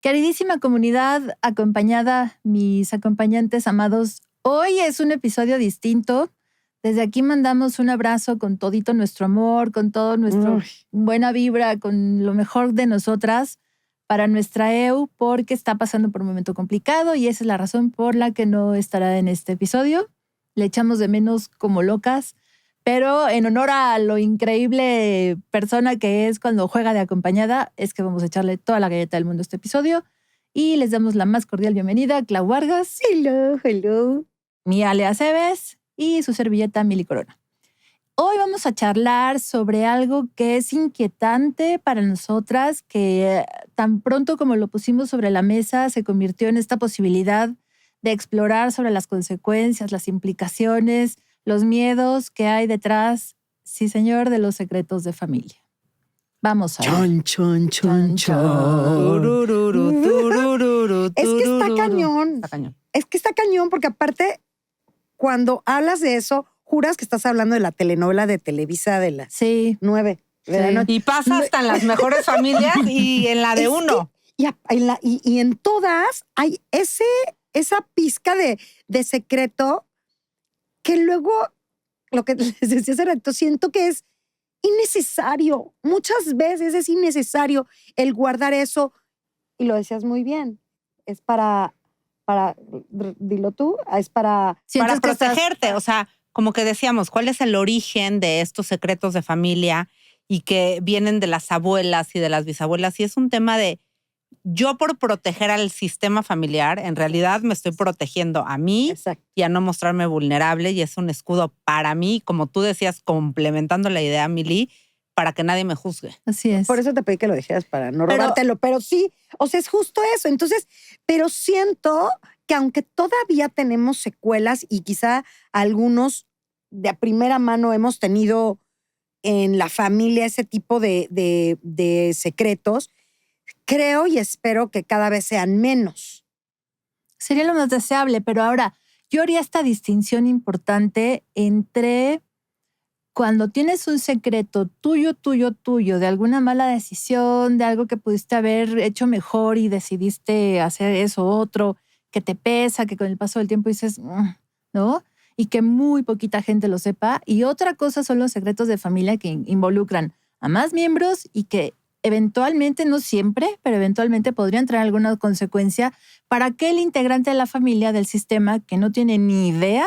Queridísima comunidad acompañada, mis acompañantes amados, hoy es un episodio distinto. Desde aquí mandamos un abrazo con todito nuestro amor, con todo nuestro buena vibra, con lo mejor de nosotras para nuestra EU, porque está pasando por un momento complicado y esa es la razón por la que no estará en este episodio. Le echamos de menos como locas, pero en honor a lo increíble persona que es cuando juega de acompañada, es que vamos a echarle toda la galleta del mundo a este episodio y les damos la más cordial bienvenida a Clau Vargas. Hello. Mi Ale Aceves y su servilleta Mili Corona. Hoy vamos a charlar sobre algo que es inquietante para nosotras, que tan pronto como lo pusimos sobre la mesa se convirtió en esta posibilidad de explorar sobre las consecuencias, las implicaciones, los miedos que hay detrás, sí señor, de los secretos de familia. Vamos a ver. Chon. Es que está cañón. Es que está cañón porque aparte, cuando hablas de eso, juras que estás hablando de la telenovela de Televisa de las 9 de la noche. Y pasa hasta en las mejores familias y en la de uno. Y en todas hay esa pizca de secreto que luego, lo que les decía hace rato, siento que es innecesario. Muchas veces es innecesario el guardar eso. Y lo decías muy bien. Es para dilo tú, es para protegerte. O sea, como que decíamos, ¿cuál es el origen de estos secretos de familia y que vienen de las abuelas y de las bisabuelas? Y es un tema de, yo por proteger al sistema familiar, en realidad me estoy protegiendo a mí. Exacto. Y a no mostrarme vulnerable, y es un escudo para mí, como tú decías, complementando la idea, Mili, para que nadie me juzgue. Así es. Por eso te pedí que lo dijeras para no robártelo, pero sí, o sea, es justo eso. Entonces, pero siento que aunque todavía tenemos secuelas y quizá algunos de primera mano hemos tenido en la familia ese tipo de secretos, creo y espero que cada vez sean menos. Sería lo más deseable, pero ahora yo haría esta distinción importante entre cuando tienes un secreto tuyo, de alguna mala decisión, de algo que pudiste haber hecho mejor y decidiste hacer eso otro, que te pesa, que con el paso del tiempo dices, ¿no? Y que muy poquita gente lo sepa. Y otra cosa son los secretos de familia que involucran a más miembros y que eventualmente, no siempre, pero eventualmente podrían traer alguna consecuencia para aquel integrante de la familia, del sistema, que no tiene ni idea,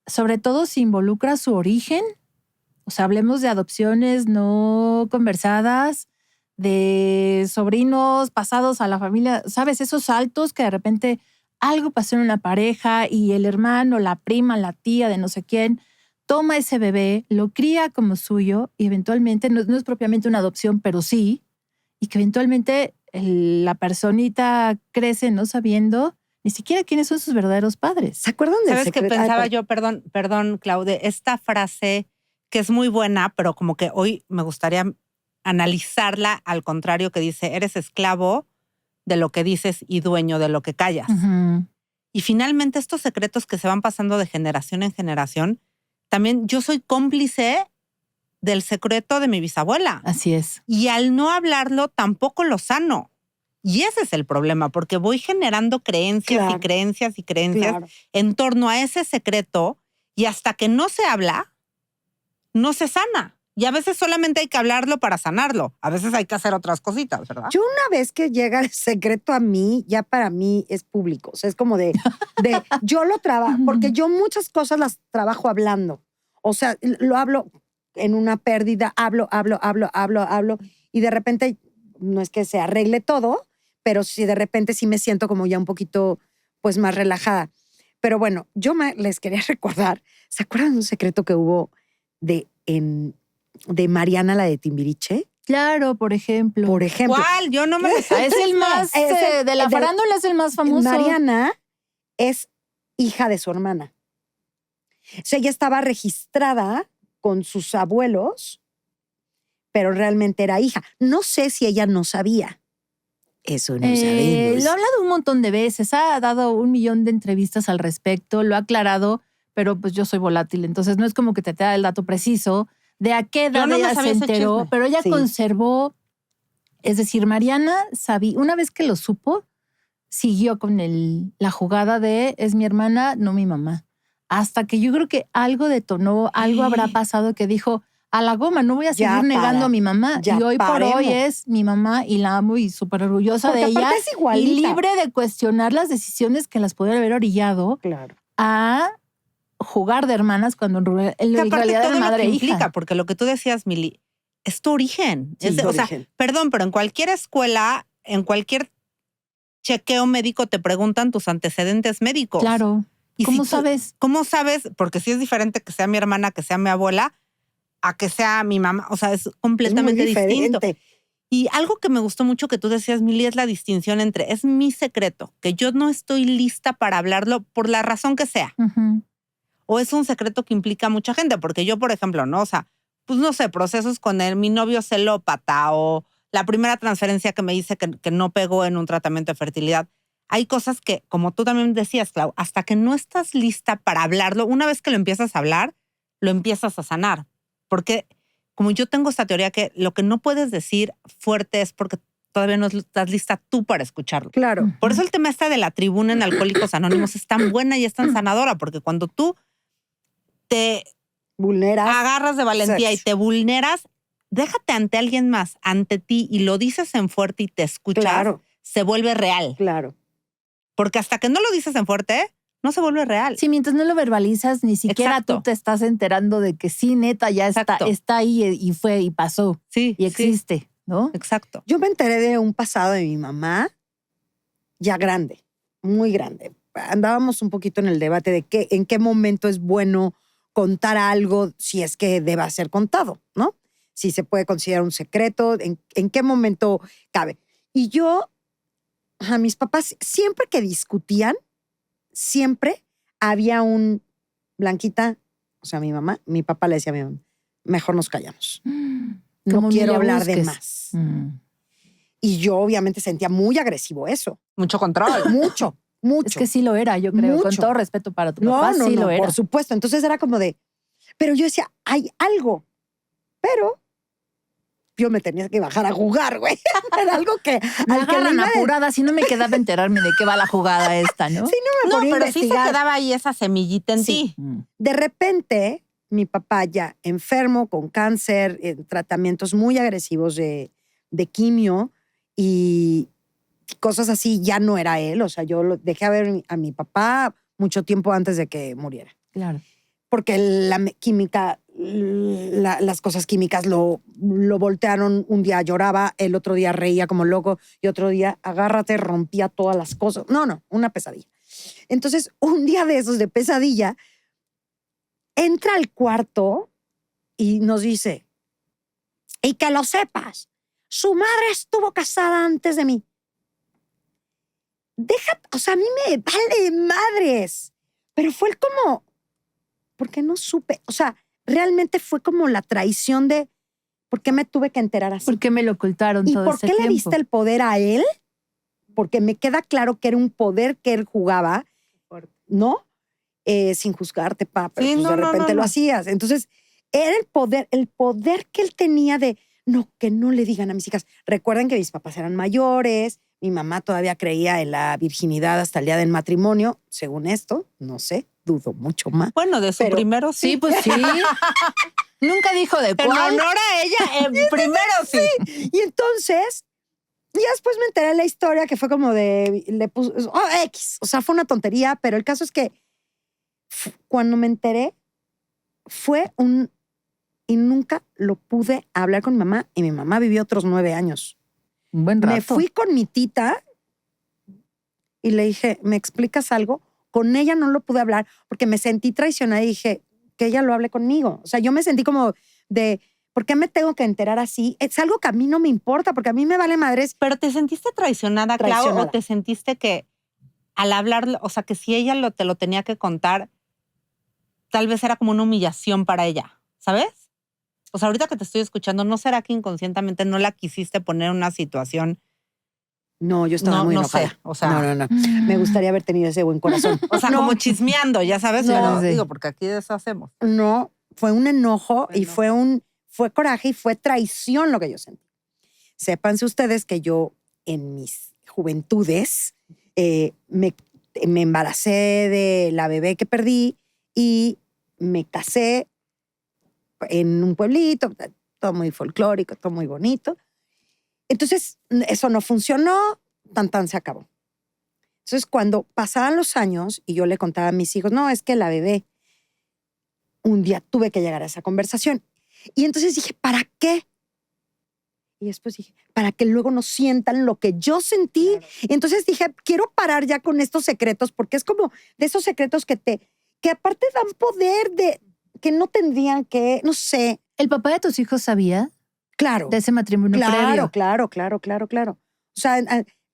sobre todo si involucra su origen. O sea, hablemos de adopciones no conversadas, de sobrinos pasados a la familia, ¿sabes? Esos saltos que de repente algo pasó en una pareja y el hermano, la prima, la tía de no sé quién toma ese bebé, lo cría como suyo y eventualmente, no es propiamente una adopción, pero sí, y que eventualmente la personita crece no sabiendo ni siquiera quiénes son sus verdaderos padres. ¿Se acuerdan del ¿Sabes secreto? qué pensaba yo? Perdón, Claudia, esta frase que es muy buena, pero como que hoy me gustaría analizarla al contrario, que dice, eres esclavo de lo que dices y dueño de lo que callas. Uh-huh. Y finalmente estos secretos que se van pasando de generación en generación, también yo soy cómplice del secreto de mi bisabuela. Así es. Y al no hablarlo tampoco lo sano. Y ese es el problema, porque voy generando creencias y creencias en torno a ese secreto y hasta que no se habla, no se sana. Y a veces solamente hay que hablarlo para sanarlo. A veces hay que hacer otras cositas, ¿verdad? Yo una vez que llega el secreto a mí, ya para mí es público. O sea, es como de yo lo trabajo, porque yo muchas cosas las trabajo hablando. O sea, lo hablo en una pérdida, hablo. Y de repente, no es que se arregle todo, pero sí de repente sí me siento como ya un poquito pues más relajada. Pero bueno, yo les quería recordar, ¿se acuerdan de un secreto que hubo de Mariana, la de Timbiriche? Claro, por ejemplo. ¿Cuál? Yo no me lo sé. Es el más, de la farándula es el más famoso. Mariana es hija de su hermana. O sea, ella estaba registrada con sus abuelos, pero realmente era hija. No sé si ella no sabía. Eso no sabemos. Lo ha hablado un montón de veces, ha dado 1 millón de entrevistas al respecto, lo ha aclarado, pero pues yo soy volátil, entonces no es como que te da el dato preciso de a qué edad ella se enteró, pero ella conservó Es decir, Mariana sabía, una vez que lo supo, siguió con la jugada de es mi hermana, no mi mamá. Hasta que yo creo que algo detonó, algo habrá pasado que dijo, a la goma, no voy a seguir negando a mi mamá. Ya y hoy paremos. por hoy es mi mamá y la amo y súper orgullosa Porque de ella. aparte es igualita. Y libre de cuestionar las decisiones que las podría haber orillado a jugar de hermanas cuando en realidad todo de madre lo e que hija. implica, porque lo que tú decías, Mili, es tu origen. Sí, O sea, perdón, pero en cualquier escuela, en cualquier chequeo médico te preguntan tus antecedentes médicos. Claro. ¿Y ¿Cómo sabes? ¿Cómo sabes? Porque sí es diferente que sea mi hermana, que sea mi abuela, a que sea mi mamá. O sea, es completamente distinto. Y algo que me gustó mucho que tú decías, Mili, es la distinción entre es mi secreto, que yo no estoy lista para hablarlo por la razón que sea. Uh-huh. O es un secreto que implica a mucha gente. Porque yo, por ejemplo, ¿no? O sea, pues no sé, procesos con mi novio celópata o la primera transferencia que me hice que no pegó en un tratamiento de fertilidad. Hay cosas que, como tú también decías, Clau, hasta que no estás lista para hablarlo, una vez que lo empiezas a hablar, lo empiezas a sanar. Porque como yo tengo esta teoría que lo que no puedes decir fuerte es porque todavía no estás lista tú para escucharlo. Claro. Por eso el tema este de la tribuna en Alcohólicos Anónimos es tan buena y es tan sanadora, porque cuando tú te vulneras, agarras de valentía y te vulneras, déjate ante alguien más, ante ti, y lo dices en fuerte y te escuchas, se vuelve real. Claro. Porque hasta que no lo dices en fuerte, no se vuelve real. Sí, mientras no lo verbalizas, ni siquiera tú te estás enterando de que sí, neta, ya está ahí y fue y pasó. Sí. Y existe, ¿no? Exacto. Yo me enteré de un pasado de mi mamá ya grande, muy grande. Andábamos un poquito en el debate de en qué momento es bueno contar algo si es que deba ser contado, ¿no? Si se puede considerar un secreto, en qué momento cabe. Y yo, a mis papás, siempre que discutían, siempre había un Blanquita, o sea, mi mamá, mi papá le decía a mi mamá, mejor nos callamos. No quiero hablar de más. Y yo obviamente sentía muy agresivo eso. Mucho control. Mucho. Es que sí lo era, yo creo. Mucho. Con todo respeto para tu papá, sí lo era. Por supuesto. Entonces era como de... Pero yo decía, hay algo. Pero yo me tenía que bajar a jugar, güey. Era algo que... Me agarran apurada, si no me quedaba enterarme de qué va la jugada esta, ¿no? Sí, no me pero sí se quedaba ahí esa semillita en ti. De repente, mi papá ya enfermo, con cáncer, en tratamientos muy agresivos de quimio y cosas así, ya no era él. O sea, yo dejé a ver a mi papá mucho tiempo antes de que muriera. Claro. Porque la química, las cosas químicas lo voltearon. Un día lloraba, el otro día reía como loco y otro día, agárrate, rompía todas las cosas. No, una pesadilla. Entonces, un día de esos de pesadilla, entra al cuarto y nos dice, y que lo sepas, su madre estuvo casada antes de mí. O sea, a mí me vale madres. Pero fue como, ¿por qué no supe? O sea, realmente fue como la traición de, ¿por qué me tuve que enterar así? ¿Por qué me lo ocultaron todo ese tiempo? ¿Y por qué le diste el poder a él? Porque me queda claro que era un poder que él jugaba, ¿no? Sin juzgarte, pero pues de repente lo hacías. Entonces, era el poder que él tenía de, que no le digan a mis hijas. Recuerden que mis papás eran mayores, mi mamá todavía creía en la virginidad hasta el día del matrimonio, según esto, no sé, dudo mucho más. Bueno, de su primero sí. Sí, pues sí. Nunca dijo de cuál. En honor a ella, primero sí. Y entonces, ya después me enteré de la historia que fue como de, le puso, X, o sea, fue una tontería, pero el caso es que cuando me enteré, y nunca lo pude hablar con mi mamá, y mi mamá vivió otros 9 años. Un buen rato. Me fui con mi tita y le dije, ¿me explicas algo? Con ella no lo pude hablar porque me sentí traicionada y dije, que ella lo hable conmigo. O sea, yo me sentí como de, ¿por qué me tengo que enterar así? Es algo que a mí no me importa porque a mí me vale madres. ¿Pero te sentiste traicionada, Clau, o te sentiste que al hablar, o sea, que si ella te lo tenía que contar, tal vez era como una humillación para ella, ¿sabes? O sea, ahorita que te estoy escuchando, ¿no será que inconscientemente no la quisiste poner en una situación? No, yo estaba muy enojada. Sé, o sea, no. Me gustaría haber tenido ese buen corazón. O sea, como chismeando, ya sabes. No, digo, porque aquí de eso hacemos. No, fue un enojo y fue coraje y fue traición lo que yo sentí. sépanse ustedes que yo en mis juventudes me embaracé de la bebé que perdí y me casé en un pueblito, todo muy folclórico, todo muy bonito. Entonces, eso no funcionó, tan se acabó. Entonces, cuando pasaban los años y yo le contaba a mis hijos, no, es que la bebé, un día tuve que llegar a esa conversación. Y entonces dije, ¿para qué? Y después dije, para que luego no sientan lo que yo sentí. Claro. Y entonces dije, quiero parar ya con estos secretos, porque es como de esos secretos que aparte dan poder de que no tendrían que, no sé. ¿El papá de tus hijos sabía? Claro. De ese matrimonio previo. Claro. O sea,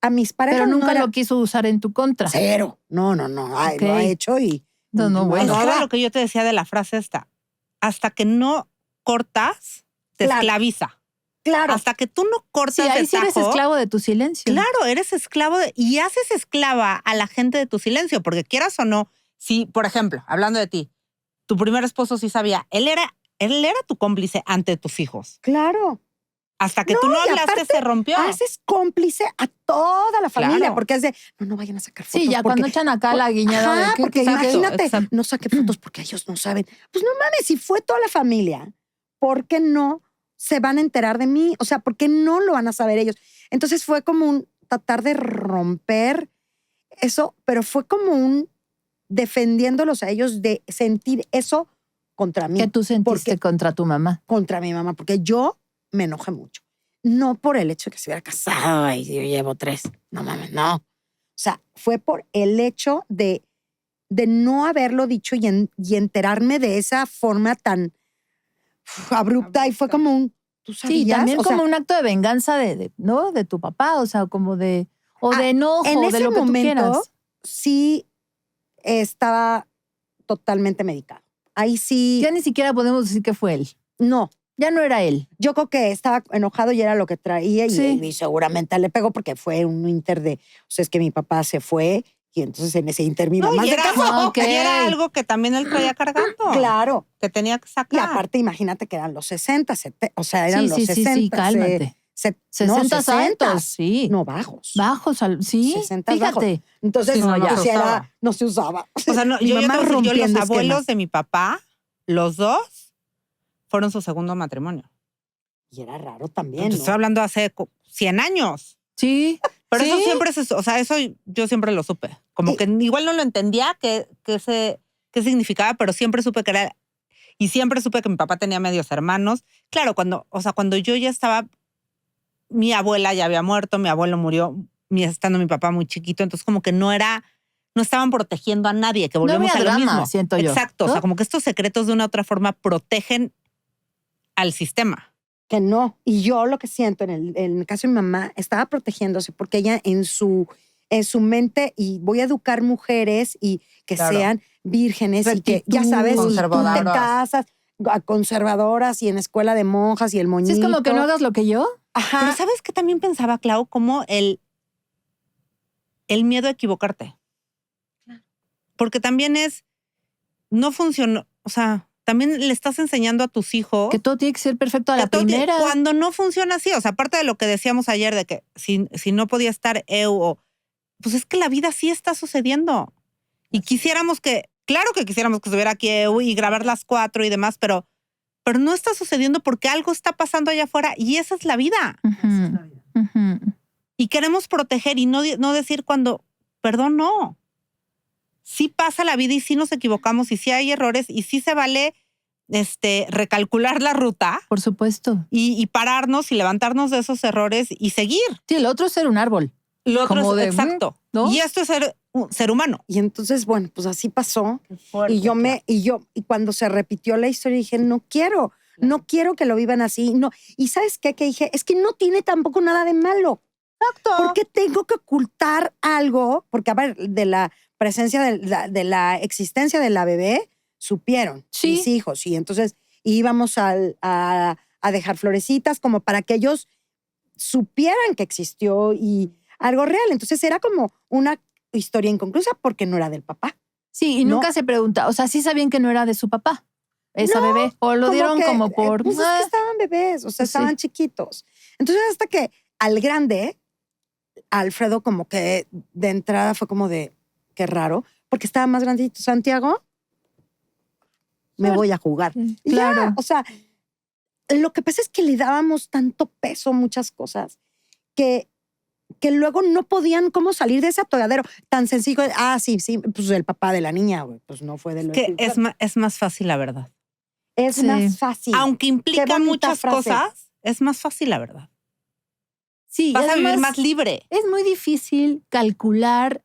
a mis parejas. Pero nunca lo quiso usar en tu contra. Cero. No. Ay, okay. Lo ha hecho y. No, bueno. Era lo que yo te decía de la frase esta. Hasta que no cortas, te esclaviza. Claro. Hasta que tú no cortas sí, ahí de sí eres tajo, esclavo de tu silencio. Claro, eres esclavo y haces esclava a la gente de tu silencio, porque quieras o no, si, por ejemplo, hablando de ti, tu primer esposo sí sabía, él era tu cómplice ante tus hijos. Claro. Hasta que tú no hablaste, se rompió. Haces cómplice a toda la familia, claro. Porque es de, no vayan a sacar fotos. Sí, ya porque, cuando echan acá la guiñada. Porque imagínate, no saqué fotos porque ellos no saben. Pues no mames, si fue toda la familia, ¿por qué no se van a enterar de mí? O sea, ¿por qué no lo van a saber ellos? Entonces fue como un tratar de romper eso, pero fue como un defendiéndolos a ellos de sentir eso contra mí. ¿Qué tú sentiste contra tu mamá? Contra mi mamá, porque yo me enojé mucho. No por el hecho de que se hubiera casado, ay, yo llevo 3. No mames, no. O sea, fue por el hecho de no haberlo dicho y enterarme de esa forma tan abrupta. Y fue como un, ¿tú sabías? Sí, también como un acto de venganza ¿no? De tu papá, o sea, como de, o de enojo, en ese de lo que tú quieras. Sí estaba totalmente medicado. Ahí sí. Ya ni siquiera podemos decir que fue él. No. Ya no era él. Yo creo que estaba enojado y era lo que traía y seguramente le pegó porque fue un inter de, o sea, es que mi papá se fue y entonces en ese inter mi mamá se casó. Y era algo que también él traía cargando. Claro. Que tenía que sacar. Y aparte, imagínate que eran los 60, 70, o sea, eran los 60. Sí, cálmate. 60 altos, sí. No, bajos. Bajos, sí. 60 fíjate. Bajos. Entonces, sí, no se usaba. O sea, no, yo los abuelos de mi papá, los dos, fueron su segundo matrimonio. Y era raro también, Entonces, estoy hablando hace 100 años. Sí. Pero eso siempre, o sea, eso yo siempre lo supe. Como que igual no lo entendía qué significaba, pero siempre supe que era. Y siempre supe que mi papá tenía medios hermanos. Claro, cuando yo ya estaba, mi abuela ya había muerto, mi abuelo murió, estando mi papá muy chiquito, entonces como que no estaban protegiendo a nadie, que volvemos a lo mismo. Siento yo. Exacto, ¿no? O sea, como que estos secretos de una u otra forma protegen al sistema. Que no. Y yo lo que siento en el caso de mi mamá, estaba protegiéndose porque ella en su mente, y voy a educar mujeres y que sean vírgenes y que, ya sabes, tú te casas, conservadoras y en escuela de monjas y el moñito. Sí, es como que no hagas lo que yo. Ajá. Pero ¿sabes qué también pensaba, Clau? Como el miedo a equivocarte. Porque también no funcionó, o sea, también le estás enseñando a tus hijos que todo tiene que ser perfecto a la primera. Cuando no funciona así, o sea, aparte de lo que decíamos ayer de que si no podía estar pues es que la vida sí está sucediendo. Y quisiéramos claro que quisiéramos que estuviera aquí y grabar las 4 y demás, pero no está sucediendo porque algo está pasando allá afuera y esa es la vida. Y queremos proteger y no decir cuando, perdón, no. Sí pasa la vida y sí nos equivocamos y sí hay errores y sí se vale recalcular la ruta. Por supuesto. Y pararnos y levantarnos de esos errores y seguir. Sí, el otro es ser un árbol. Lo otro exacto. ¿No? Y esto es ser humano. Y entonces, bueno, pues así pasó. Fuerte, y cuando se repitió la historia dije, no quiero que lo vivan así. No. Y ¿sabes qué? Que dije, es que no tiene tampoco nada de malo. Exacto. ¿Por qué tengo que ocultar algo? Porque, a ver, de la presencia de la existencia de la bebé, supieron mis hijos. Y entonces íbamos a dejar florecitas como para que ellos supieran que existió y algo real. Entonces era como una historia inconclusa porque no era del papá. Sí, y nunca se pregunta. O sea, sí sabían que no era de su papá. esa bebé. O lo dieron como por... Pues es que estaban bebés, o sea, estaban chiquitos. Entonces hasta que al grande, Alfredo como que de entrada fue como de, qué raro, porque estaba más grandito. Santiago, me voy a jugar. Y claro. ya, o sea, lo que pasa es que le dábamos tanto peso a muchas cosas que luego no podían cómo salir de ese atoradero tan sencillo. Sí, pues el papá de la niña, güey, pues no fue de lo que es más fácil, la verdad. Es más fácil. Aunque implica muchas cosas, es más fácil, la verdad. Sí, vas a vivir más libre. Es muy difícil calcular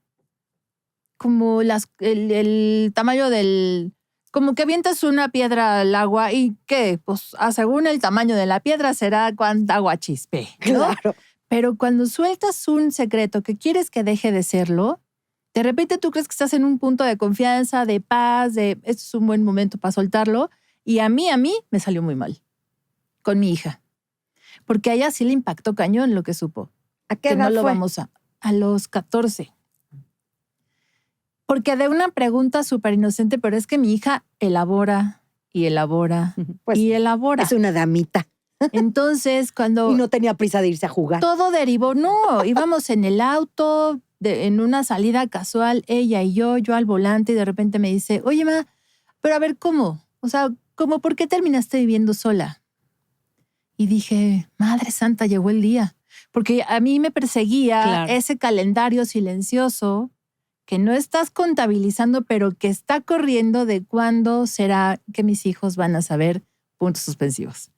como el tamaño del... Como que avientas una piedra al agua y ¿qué? Pues según el tamaño de la piedra será cuánta agua chispe, ¿no? Claro. Pero cuando sueltas un secreto que quieres que deje de serlo, de repente tú crees que estás en un punto de confianza, de paz, de esto es un buen momento para soltarlo. Y a mí me salió muy mal con mi hija. Porque a ella sí le impactó cañón lo que supo. ¿A qué edad no lo fue? vamos a los 14. Porque de una pregunta súper inocente, pero es que mi hija elabora y elabora pues, y elabora. Es una damita. Entonces, cuando... Y no tenía prisa de irse a jugar. Todo derivó, no, íbamos en el auto, en una salida casual, ella y yo al volante, y de repente me dice, oye, ma, pero a ver, ¿cómo? O sea, ¿cómo por qué terminaste viviendo sola? Y dije, Madre Santa, llegó el día. Porque a mí me perseguía ese calendario silencioso que no estás contabilizando, pero que está corriendo de cuándo será que mis hijos van a saber puntos suspensivos.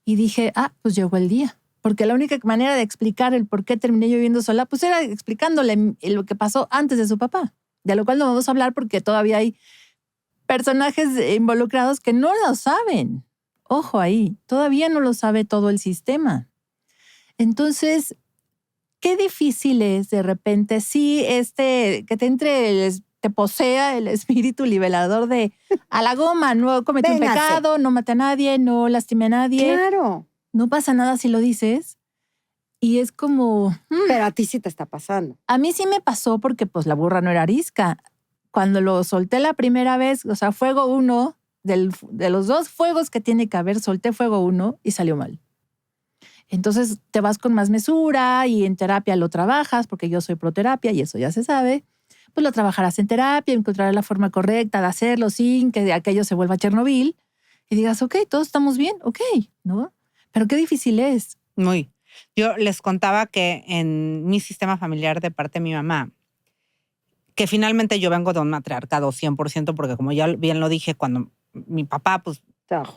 Y dije, pues llegó el día. Porque la única manera de explicar el por qué terminé yo viviendo sola, pues era explicándole lo que pasó antes de su papá. De lo cual no vamos a hablar porque todavía hay personajes involucrados que no lo saben. Ojo ahí, todavía no lo sabe todo el sistema. Entonces, qué difícil es de repente, sí, que te posea el espíritu liberador de a la goma, no cometí un pecado, no maté a nadie, no lastimé a nadie. Claro. No pasa nada si lo dices. Y es como... Pero a ti sí te está pasando. A mí sí me pasó porque pues la burra no era arisca. Cuando lo solté la primera vez, o sea, fuego 1, de los 2 fuegos que tiene que haber, solté fuego 1 y salió mal. Entonces te vas con más mesura y en terapia lo trabajas, porque yo soy proterapia y eso ya se sabe. Pues lo trabajarás en terapia, encontrarás la forma correcta de hacerlo sin que aquello se vuelva Chernobyl y digas, ok, todos estamos bien, ok, ¿no? Pero qué difícil es. Muy. Yo les contaba que en mi sistema familiar de parte de mi mamá, que finalmente yo vengo de un matriarcado 100%, porque como ya bien lo dije, cuando mi papá, pues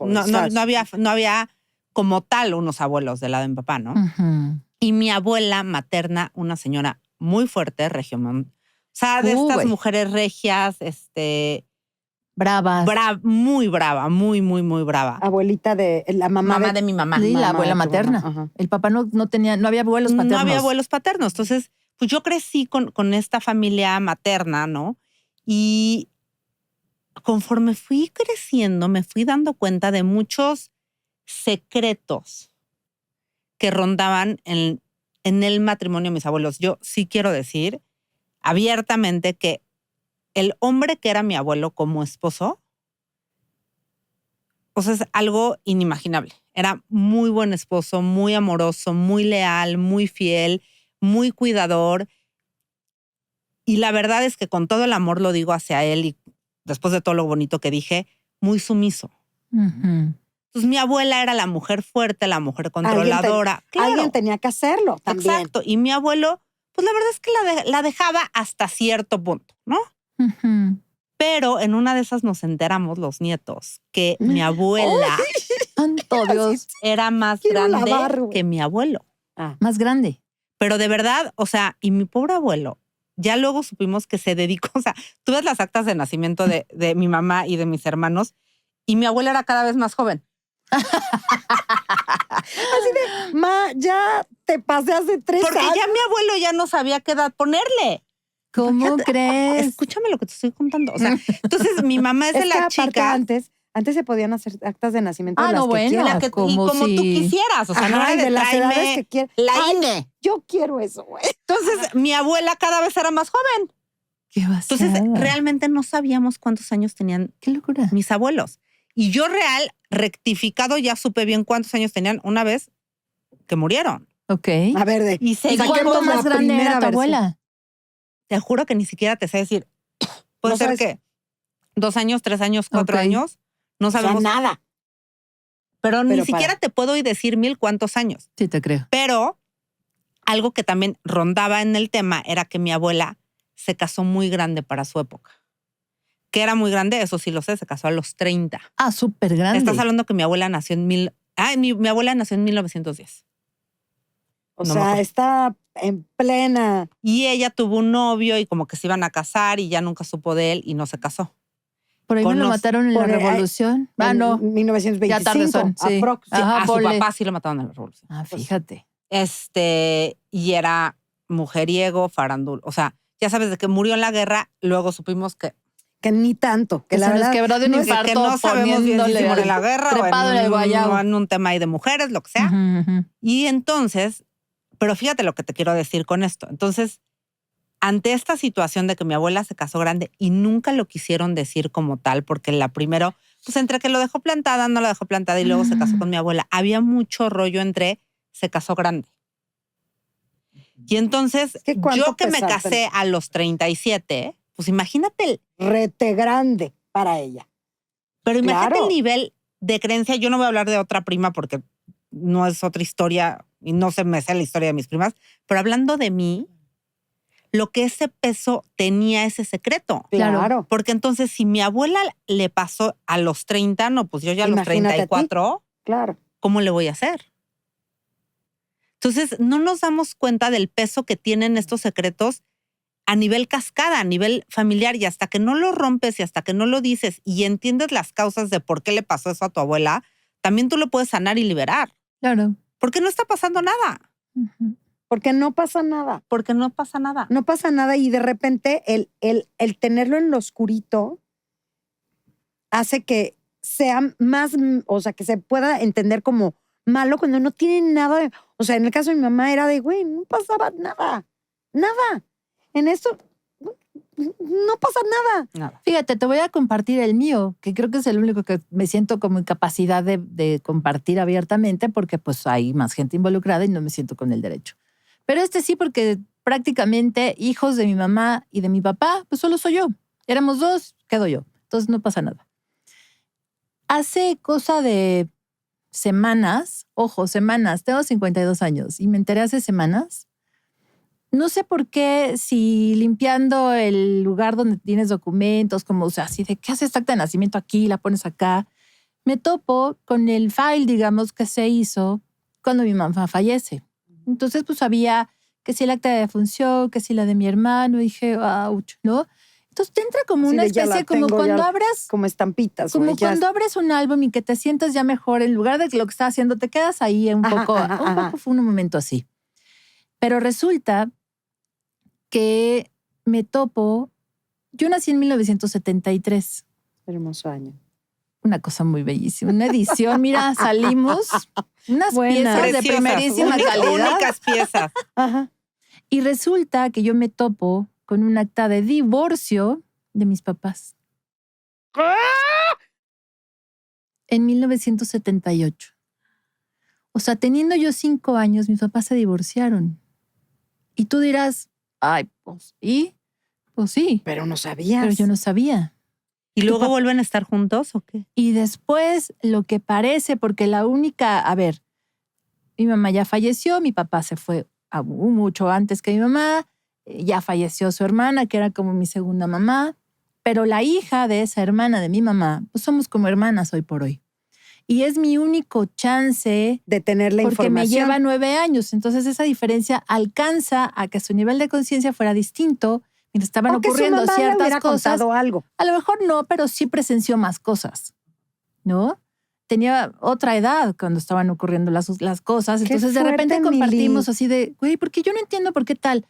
no había como tal unos abuelos del lado de mi papá, ¿no? Uh-huh. Y mi abuela materna, una señora muy fuerte, o sea, de estas mujeres regias, bravas. Muy brava, muy, muy, muy brava. Abuelita de la mamá de mi mamá. Sí, la abuela materna. El papá no había abuelos paternos. No había abuelos paternos. Entonces, pues yo crecí con esta familia materna, ¿no? Y conforme fui creciendo, me fui dando cuenta de muchos secretos que rondaban en el matrimonio de mis abuelos. Yo sí quiero decir abiertamente que el hombre que era mi abuelo como esposo, pues es algo inimaginable. Era muy buen esposo, muy amoroso, muy leal, muy fiel, muy cuidador. Y la verdad es que con todo el amor lo digo hacia él y después de todo lo bonito que dije, muy sumiso. Uh-huh. Entonces mi abuela era la mujer fuerte, la mujer controladora. Alguien tenía que hacerlo también. Exacto. Y mi abuelo, pues la verdad es que la dejaba hasta cierto punto, ¿no? Uh-huh. Pero en una de esas nos enteramos los nietos que mi abuela ¡Santo Dios! Era más grande que mi abuelo. Más grande. Pero de verdad, o sea, y mi pobre abuelo, ya luego supimos que se dedicó, o sea, tú ves las actas de nacimiento de mi mamá y de mis hermanos, y mi abuela era cada vez más joven. Así de, ya te pasé hace 3 años. Porque ya mi abuelo ya no sabía qué edad ponerle. ¿Cómo crees? Escúchame lo que te estoy contando. O sea, entonces mi mamá es de la chica. Antes se podían hacer actas de nacimiento de las no, bueno, que como tú quisieras. O sea, no era de las edades que quieras. La INE. Yo quiero eso, güey. Entonces, mi abuela cada vez era más joven. Qué basada. Entonces, realmente no sabíamos cuántos años tenían Qué locura. mis abuelos. Y yo rectificado, ya supe bien cuántos años tenían una vez que murieron. Ok. A ver, Y ¿Y cuánto más grande era tu abuela? Te juro que ni siquiera te sé decir. Puede ser que 2 años, 3 años, 4 años. No sabemos nada. Pero ni siquiera te puedo decir 1000 cuántos años. Sí, te creo. Pero algo que también rondaba en el tema era que mi abuela se casó muy grande para su época. Que era muy grande, eso sí lo sé, se casó a los 30. Ah, súper grande. Estás hablando que mi abuela nació en mi abuela nació en 1910. O sea, está en plena. Y ella tuvo un novio y como que se iban a casar y ya nunca supo de él y no se casó. Por ahí me lo mataron en la Revolución. No. 1925. Ya tarde son, sí. Ajá, a su papá sí lo mataron en la Revolución. Ah, fíjate. Y era mujeriego, farandul. O sea, ya sabes, de que murió en la guerra, luego supimos que ni tanto. Que la se verdad, nos quebró de un infarto que no sabemos bien si murió en la guerra o en un tema ahí de mujeres, lo que sea. Y entonces, pero fíjate lo que te quiero decir con esto. Entonces, ante esta situación de que mi abuela se casó grande y nunca lo quisieron decir como tal, porque la primero, pues entre que lo dejó plantada, no la dejó plantada y luego se casó con mi abuela, había mucho rollo entre se casó grande. Y entonces, yo que me casé a los 37, pues imagínate rete grande para ella. Pero imagínate el nivel de creencia. Yo no voy a hablar de otra prima porque no es otra historia y no se me sé la historia de mis primas, pero hablando de mí, lo que ese peso tenía ese secreto. Claro. Porque entonces, si mi abuela le pasó a los 30, no, pues yo ya a los 34, claro. ¿Cómo le voy a hacer? Entonces, no nos damos cuenta del peso que tienen estos secretos a nivel cascada, a nivel familiar, y hasta que no lo rompes y hasta que no lo dices y entiendes las causas de por qué le pasó eso a tu abuela, también tú lo puedes sanar y liberar. Claro. Porque no está pasando nada. Porque no pasa nada. Porque no pasa nada. No pasa nada y de repente el tenerlo en lo oscurito hace que sea más, o sea, que se pueda entender como malo cuando no tiene nada de, o sea, en el caso de mi mamá era de, güey, no pasaba nada. Nada. En esto no pasa nada. Fíjate, te voy a compartir el mío, que creo que es el único que me siento como en capacidad de compartir abiertamente porque pues hay más gente involucrada y no me siento con el derecho. Pero sí, porque prácticamente hijos de mi mamá y de mi papá, pues solo soy yo. Éramos 2, quedo yo. Entonces no pasa nada. Hace cosa de semanas, tengo 52 años y me enteré hace semanas. No sé por qué, si limpiando el lugar donde tienes documentos, como, o sea, así de, ¿qué haces esta acta de nacimiento aquí? La pones acá. Me topo con el file, digamos, que se hizo cuando mi mamá fallece. Entonces, pues había que si el acta de defunción, que si la de mi hermano. Y dije, ouch, ¿no? Entonces te entra como una especie, como cuando abres... Como estampitas. Como cuando abres un álbum y que te sientas ya mejor, en lugar de lo que estás haciendo, te quedas ahí un poco fue un momento así. Pero resulta que me topo, yo nací en 1973. Hermoso año. Una cosa muy bellísima, una edición, mira, salimos, unas piezas preciosas, de primerísima calidad. Únicas piezas. Y resulta que yo me topo con un acta de divorcio de mis papás. En 1978. O sea, teniendo yo 5 años, mis papás se divorciaron. Y tú dirás, ay, pues, ¿y? Pues sí. Pero no sabías. Pero yo no sabía. ¿Y luego vuelven a estar juntos o qué? Y después, lo que parece, porque mi mamá ya falleció, mi papá se fue mucho antes que mi mamá, ya falleció su hermana, que era como mi segunda mamá, pero la hija de esa hermana de mi mamá, pues somos como hermanas hoy por hoy. Y es mi único chance de tener la información. Porque me lleva 9 años. Entonces esa diferencia alcanza a que su nivel de conciencia fuera distinto mientras estaban ocurriendo ciertas cosas. Algo. A lo mejor no, pero sí presenció más cosas, ¿no? Tenía otra edad cuando estaban ocurriendo las cosas. Entonces de repente compartimos así de, güey, porque yo no entiendo por qué tal.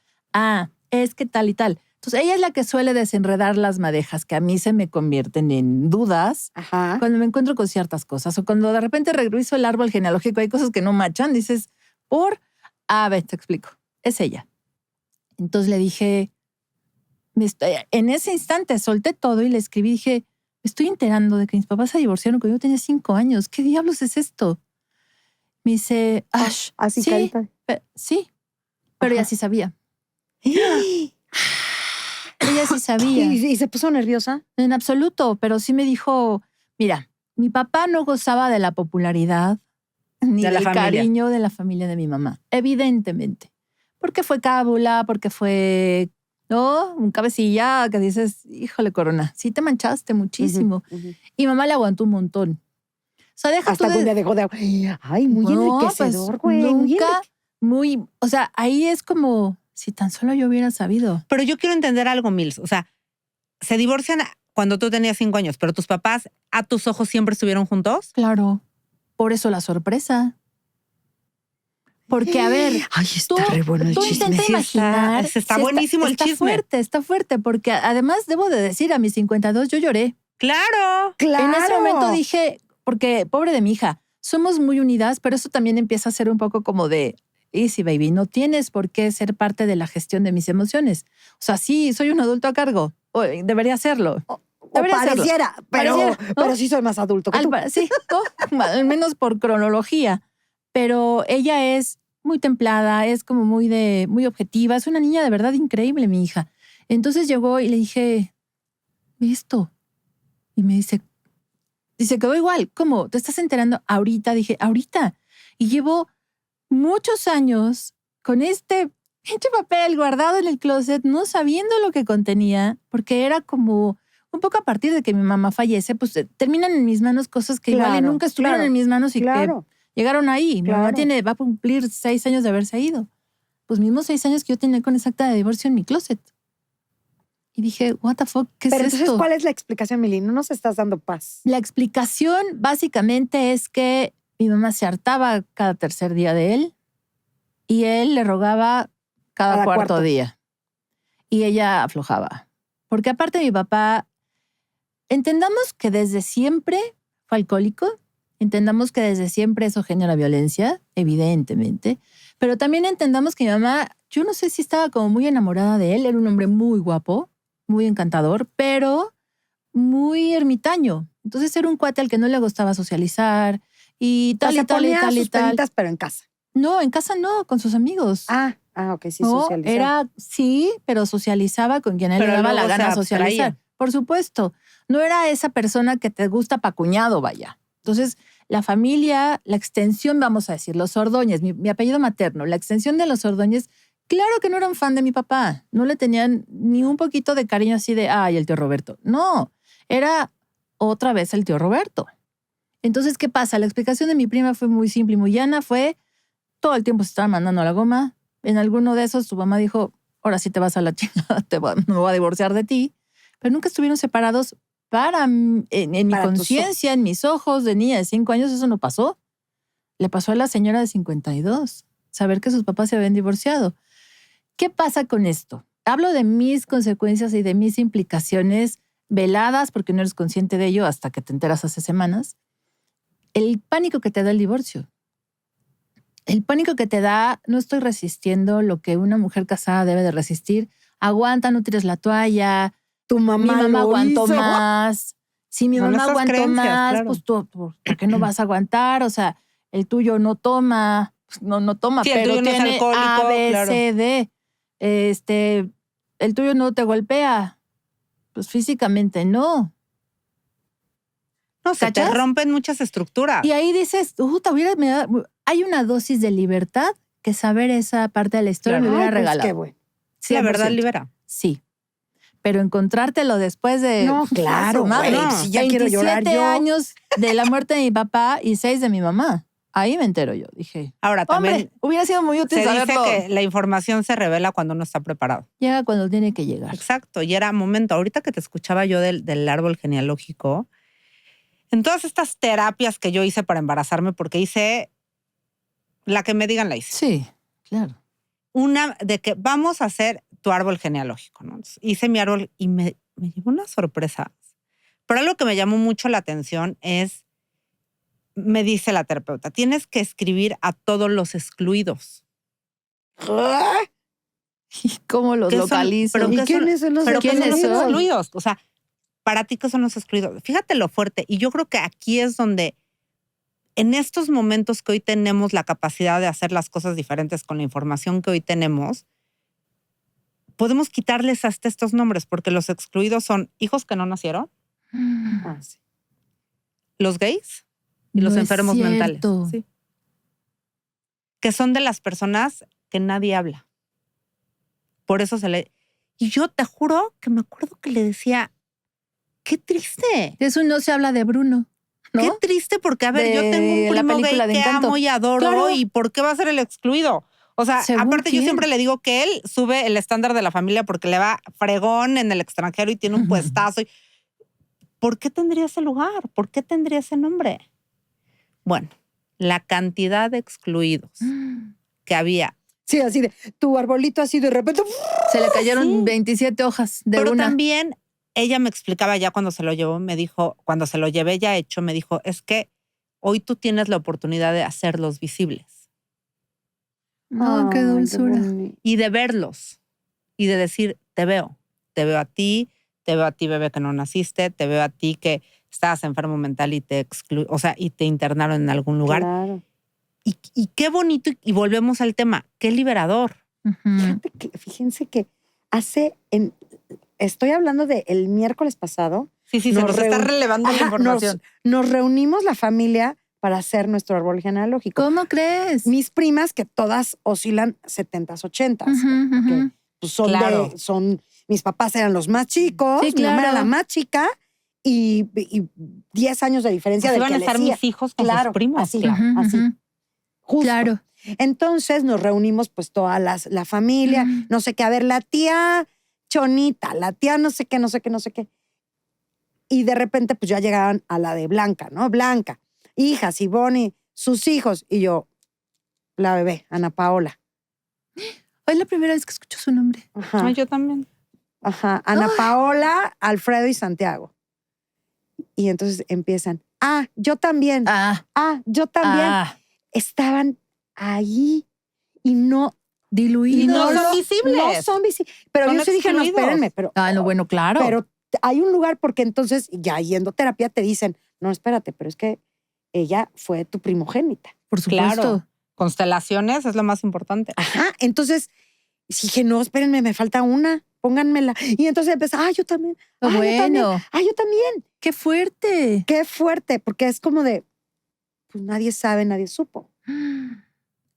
Es que tal y tal. Entonces ella es la que suele desenredar las madejas que a mí se me convierten en dudas cuando me encuentro con ciertas cosas. O cuando de repente regreso el árbol genealógico, hay cosas que no machan, dices, te explico. Es ella. Entonces le dije, en ese instante solté todo y le escribí, dije, me estoy enterando de que mis papás se divorciaron cuando yo tenía 5 años. ¿Qué diablos es esto? Me dice, Ash, así sí, carita. Sí, pero ella sí sabía. Ella sí sabía. ¿Y se puso nerviosa? En absoluto, pero sí me dijo, mira, mi papá no gozaba de la popularidad ni del cariño de la familia de mi mamá, evidentemente. Porque fue cábula, porque fue, ¿no? Un cabecilla que dices, híjole, Corona, sí te manchaste muchísimo. Y mamá le aguantó un montón. O sea, deja hasta que un día dejó de... Ay, muy enriquecedor, güey. Pues, nunca, o sea, ahí es como, si tan solo yo hubiera sabido. Pero yo quiero entender algo, Mills. O sea, se divorcian cuando tú tenías 5 años, pero tus papás a tus ojos siempre estuvieron juntos. Claro. Por eso la sorpresa. Porque, a ver, ay, está re bueno el chisme. Intenta imaginar. Está buenísimo el chisme. Está fuerte, porque además debo de decir, a mis 52 yo lloré. ¡Claro! En ese momento dije, porque pobre de mi hija, somos muy unidas, pero eso también empieza a ser un poco como de, easy baby, no tienes por qué ser parte de la gestión de mis emociones. O sea, sí, soy un adulto a cargo, debería hacerlo. Pareciera, pero sí soy más adulto que tú. Sí, al menos por cronología. Pero ella es muy templada, es como muy objetiva. Es una niña de verdad increíble, mi hija. Entonces llegó y le dije, esto. Y me dice, se quedó igual. ¿Cómo? ¿Te estás enterando ahorita? Dije, ahorita. Y llevo muchos años con este pinche papel guardado en el closet, no sabiendo lo que contenía, porque era como un poco a partir de que mi mamá fallece, pues terminan en mis manos cosas que igual y nunca estuvieron en mis manos y que llegaron ahí. Mi mamá va a cumplir 6 años de haberse ido. Pues mismos 6 años que yo tenía con esa acta de divorcio en mi closet. Y dije, what the fuck, ¿qué es esto? Pero entonces, ¿cuál es la explicación, Mili? No nos estás dando paz. La explicación básicamente es que mi mamá se hartaba cada tercer día de él y él le rogaba cada cuarto día. Y ella aflojaba. Porque aparte mi papá, entendamos que desde siempre fue alcohólico, entendamos que desde siempre eso genera violencia, evidentemente, pero también entendamos que mi mamá, yo no sé si estaba como muy enamorada de él, era un hombre muy guapo, muy encantador, pero muy ermitaño. Entonces era un cuate al que no le gustaba socializar y tal y tal y tal y tal. Pero en casa. No, en casa no, con sus amigos. Ok, sí, socializaba. Sí, pero socializaba con quien él le daba la gana socializar. Por supuesto. No era esa persona que te gusta pa' cuñado, vaya. Entonces, la familia, la extensión, vamos a decir, los Ordóñez, mi apellido materno, la extensión de los Ordóñez, claro que no eran fan de mi papá. No le tenían ni un poquito de cariño así de, ay, el tío Roberto. No, era otra vez el tío Roberto. Entonces, ¿qué pasa? La explicación de mi prima fue muy simple y muy llana. Fue, todo el tiempo se estaba mandando a la goma. En alguno de esos, tu mamá dijo, ahora sí te vas a la chingada, me voy a divorciar de ti. Pero nunca estuvieron separados en mi conciencia, en mis ojos de niña de 5 años, eso no pasó. Le pasó a la señora de 52, saber que sus papás se habían divorciado. ¿Qué pasa con esto? Hablo de mis consecuencias y de mis implicaciones veladas, porque no eres consciente de ello hasta que te enteras hace semanas. El pánico que te da el divorcio. El pánico que te da, no estoy resistiendo lo que una mujer casada debe de resistir. Aguanta, no tires la toalla. Tu mamá, mi mamá aguantó más. Si mi mamá aguantó más, claro. pues tú, ¿por qué no vas a aguantar? O sea, el tuyo no toma, no toma, sí, pero el tuyo tiene no es alcohólico, A, B, claro. C, D. El tuyo no te golpea. Pues físicamente no. No, se te rompen muchas estructuras. Y ahí dices, hay una dosis de libertad que saber esa parte de la historia me hubiera regalado. Qué bueno. Sí, la verdad libera. Sí. Pero encontrártelo después de... No, claro, madre, si ya quiero llorar yo. 27 años de la muerte de mi papá y 6 de mi mamá. Ahí me entero yo. Dije, ahora también hombre, hubiera sido muy útil se saberlo. dice que la información se revela cuando no está preparado. Llega cuando tiene que llegar. Exacto. Y era momento. Ahorita que te escuchaba yo del árbol genealógico, en todas estas terapias que yo hice para embarazarme, porque hice la que me digan la hice. Sí, claro. Una de que vamos a hacer tu árbol genealógico, ¿no? Entonces, hice mi árbol y me llevó una sorpresa. Pero algo que me llamó mucho la atención es, me dice la terapeuta, tienes que escribir a todos los excluidos. ¿Y cómo los localizo? ¿Y quiénes son los excluidos? O sea, para ti, ¿qué son los excluidos? Fíjate lo fuerte. Y yo creo que aquí es donde, en estos momentos que hoy tenemos la capacidad de hacer las cosas diferentes con la información que hoy tenemos, podemos quitarles hasta estos nombres, porque los excluidos son hijos que no nacieron, Sí. los gays y los enfermos mentales. Sí. Que son de las personas que nadie habla. Por eso se le... Y yo te juro que me acuerdo que le decía, qué triste. De eso no se habla de Bruno, ¿no? Qué triste porque, a ver, yo tengo un primo gay que amo y adoro, claro. ¿Y por qué va a ser el excluido? O sea, aparte yo siempre le digo que él sube el estándar de la familia porque le va fregón en el extranjero y tiene un puestazo. ¿Por qué tendría ese lugar? ¿Por qué tendría ese nombre? Bueno, la cantidad de excluidos que había. Sí, así de, tu arbolito así de repente. Se le cayeron 27 hojas de Pero una. También ella me explicaba ya cuando se lo llevó, me dijo, cuando se lo llevé ya hecho, me dijo, es que hoy tú tienes la oportunidad de hacerlos visibles. No, qué dulzura. Y de verlos. Y de decir, te veo a ti, bebé, que no naciste, te veo a ti que estabas enfermo mental y te y te internaron en algún lugar. Claro. Y qué bonito, y volvemos al tema, qué liberador. Fíjense que estoy hablando del miércoles pasado. Sí, se nos está relevando la información. Nos reunimos la familia para hacer nuestro árbol genealógico. ¿Cómo crees? Mis primas, que todas oscilan 70s, 80s. Pues mis papás eran los más chicos, sí, claro. Mi mamá era la más chica y 10 años de diferencia Así del van que a estar mis hijos con sus primos. Así. Justo. Claro. Entonces nos reunimos pues toda la familia, no sé qué, a ver, la tía Chonita, la tía no sé qué. Y de repente pues ya llegaban a la de Blanca, ¿no? Blanca, hijas, Ivonne, sus hijos. Y yo, la bebé, Ana Paola. Hoy es la primera vez que escucho su nombre. Ajá. Yo también. Ajá, Ana Paola, Alfredo y Santiago. Y entonces empiezan, yo también. Yo también. Estaban ahí y no diluidos. No son visibles. No son visibles. Pero yo sí dije, no, espérenme. Pero, no, bueno, claro. Pero hay un lugar porque entonces ya yendo a terapia te dicen, no, espérate, pero es que ella fue tu primogénita. Por supuesto. Claro. Constelaciones es lo más importante. Ajá, entonces dije, no, espérenme, me falta una, pónganmela. Y entonces empezó, yo también. Bueno. Yo también. ¡Qué fuerte! Qué fuerte, porque es como de, pues nadie sabe, nadie supo.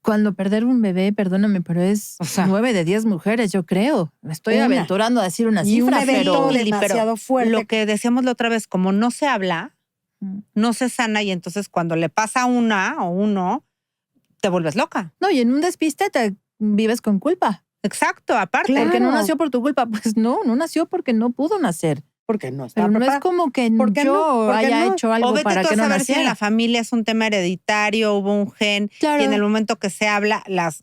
Cuando perder un bebé, perdóname, pero es 9 de 10 mujeres, yo creo. Me estoy aventurando a decir una cifra, pero demasiado fuerte. Lo que decíamos la otra vez, como no se habla, no se sana, y entonces cuando le pasa a una o uno, te vuelves loca. No, y en un despiste te vives con culpa. Exacto, aparte. Claro. Porque no nació por tu culpa. Pues no nació porque no pudo nacer. Porque no está Pero no es como que yo haya hecho algo para que no naciera. Si en la familia es un tema hereditario, hubo un gen, claro. Y en el momento que se habla, las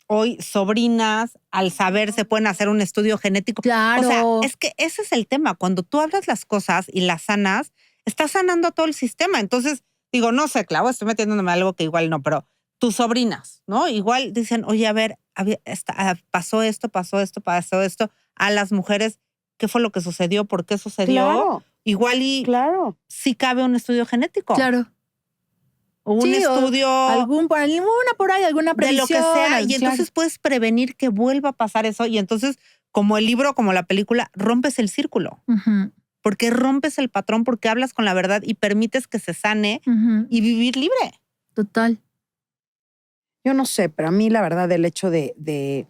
hoy sobrinas, al saber, se pueden hacer un estudio genético. Claro. O sea, es que ese es el tema. Cuando tú hablas las cosas y las sanas, estás sanando todo el sistema. Entonces, digo, no sé, Clau, estoy metiéndome algo que igual no, pero tus sobrinas, ¿no? Igual dicen, oye, a ver, pasó esto, a las mujeres, ¿qué fue lo que sucedió? ¿Por qué sucedió? Claro. Igual sí cabe un estudio genético. Claro. O un estudio. Alguna previsión. De lo que sea. Y entonces puedes prevenir que vuelva a pasar eso. Y entonces, como el libro, como la película, rompes el círculo. Porque rompes el patrón, porque hablas con la verdad y permites que se sane y vivir libre. Total. Yo no sé, pero a mí la verdad el hecho de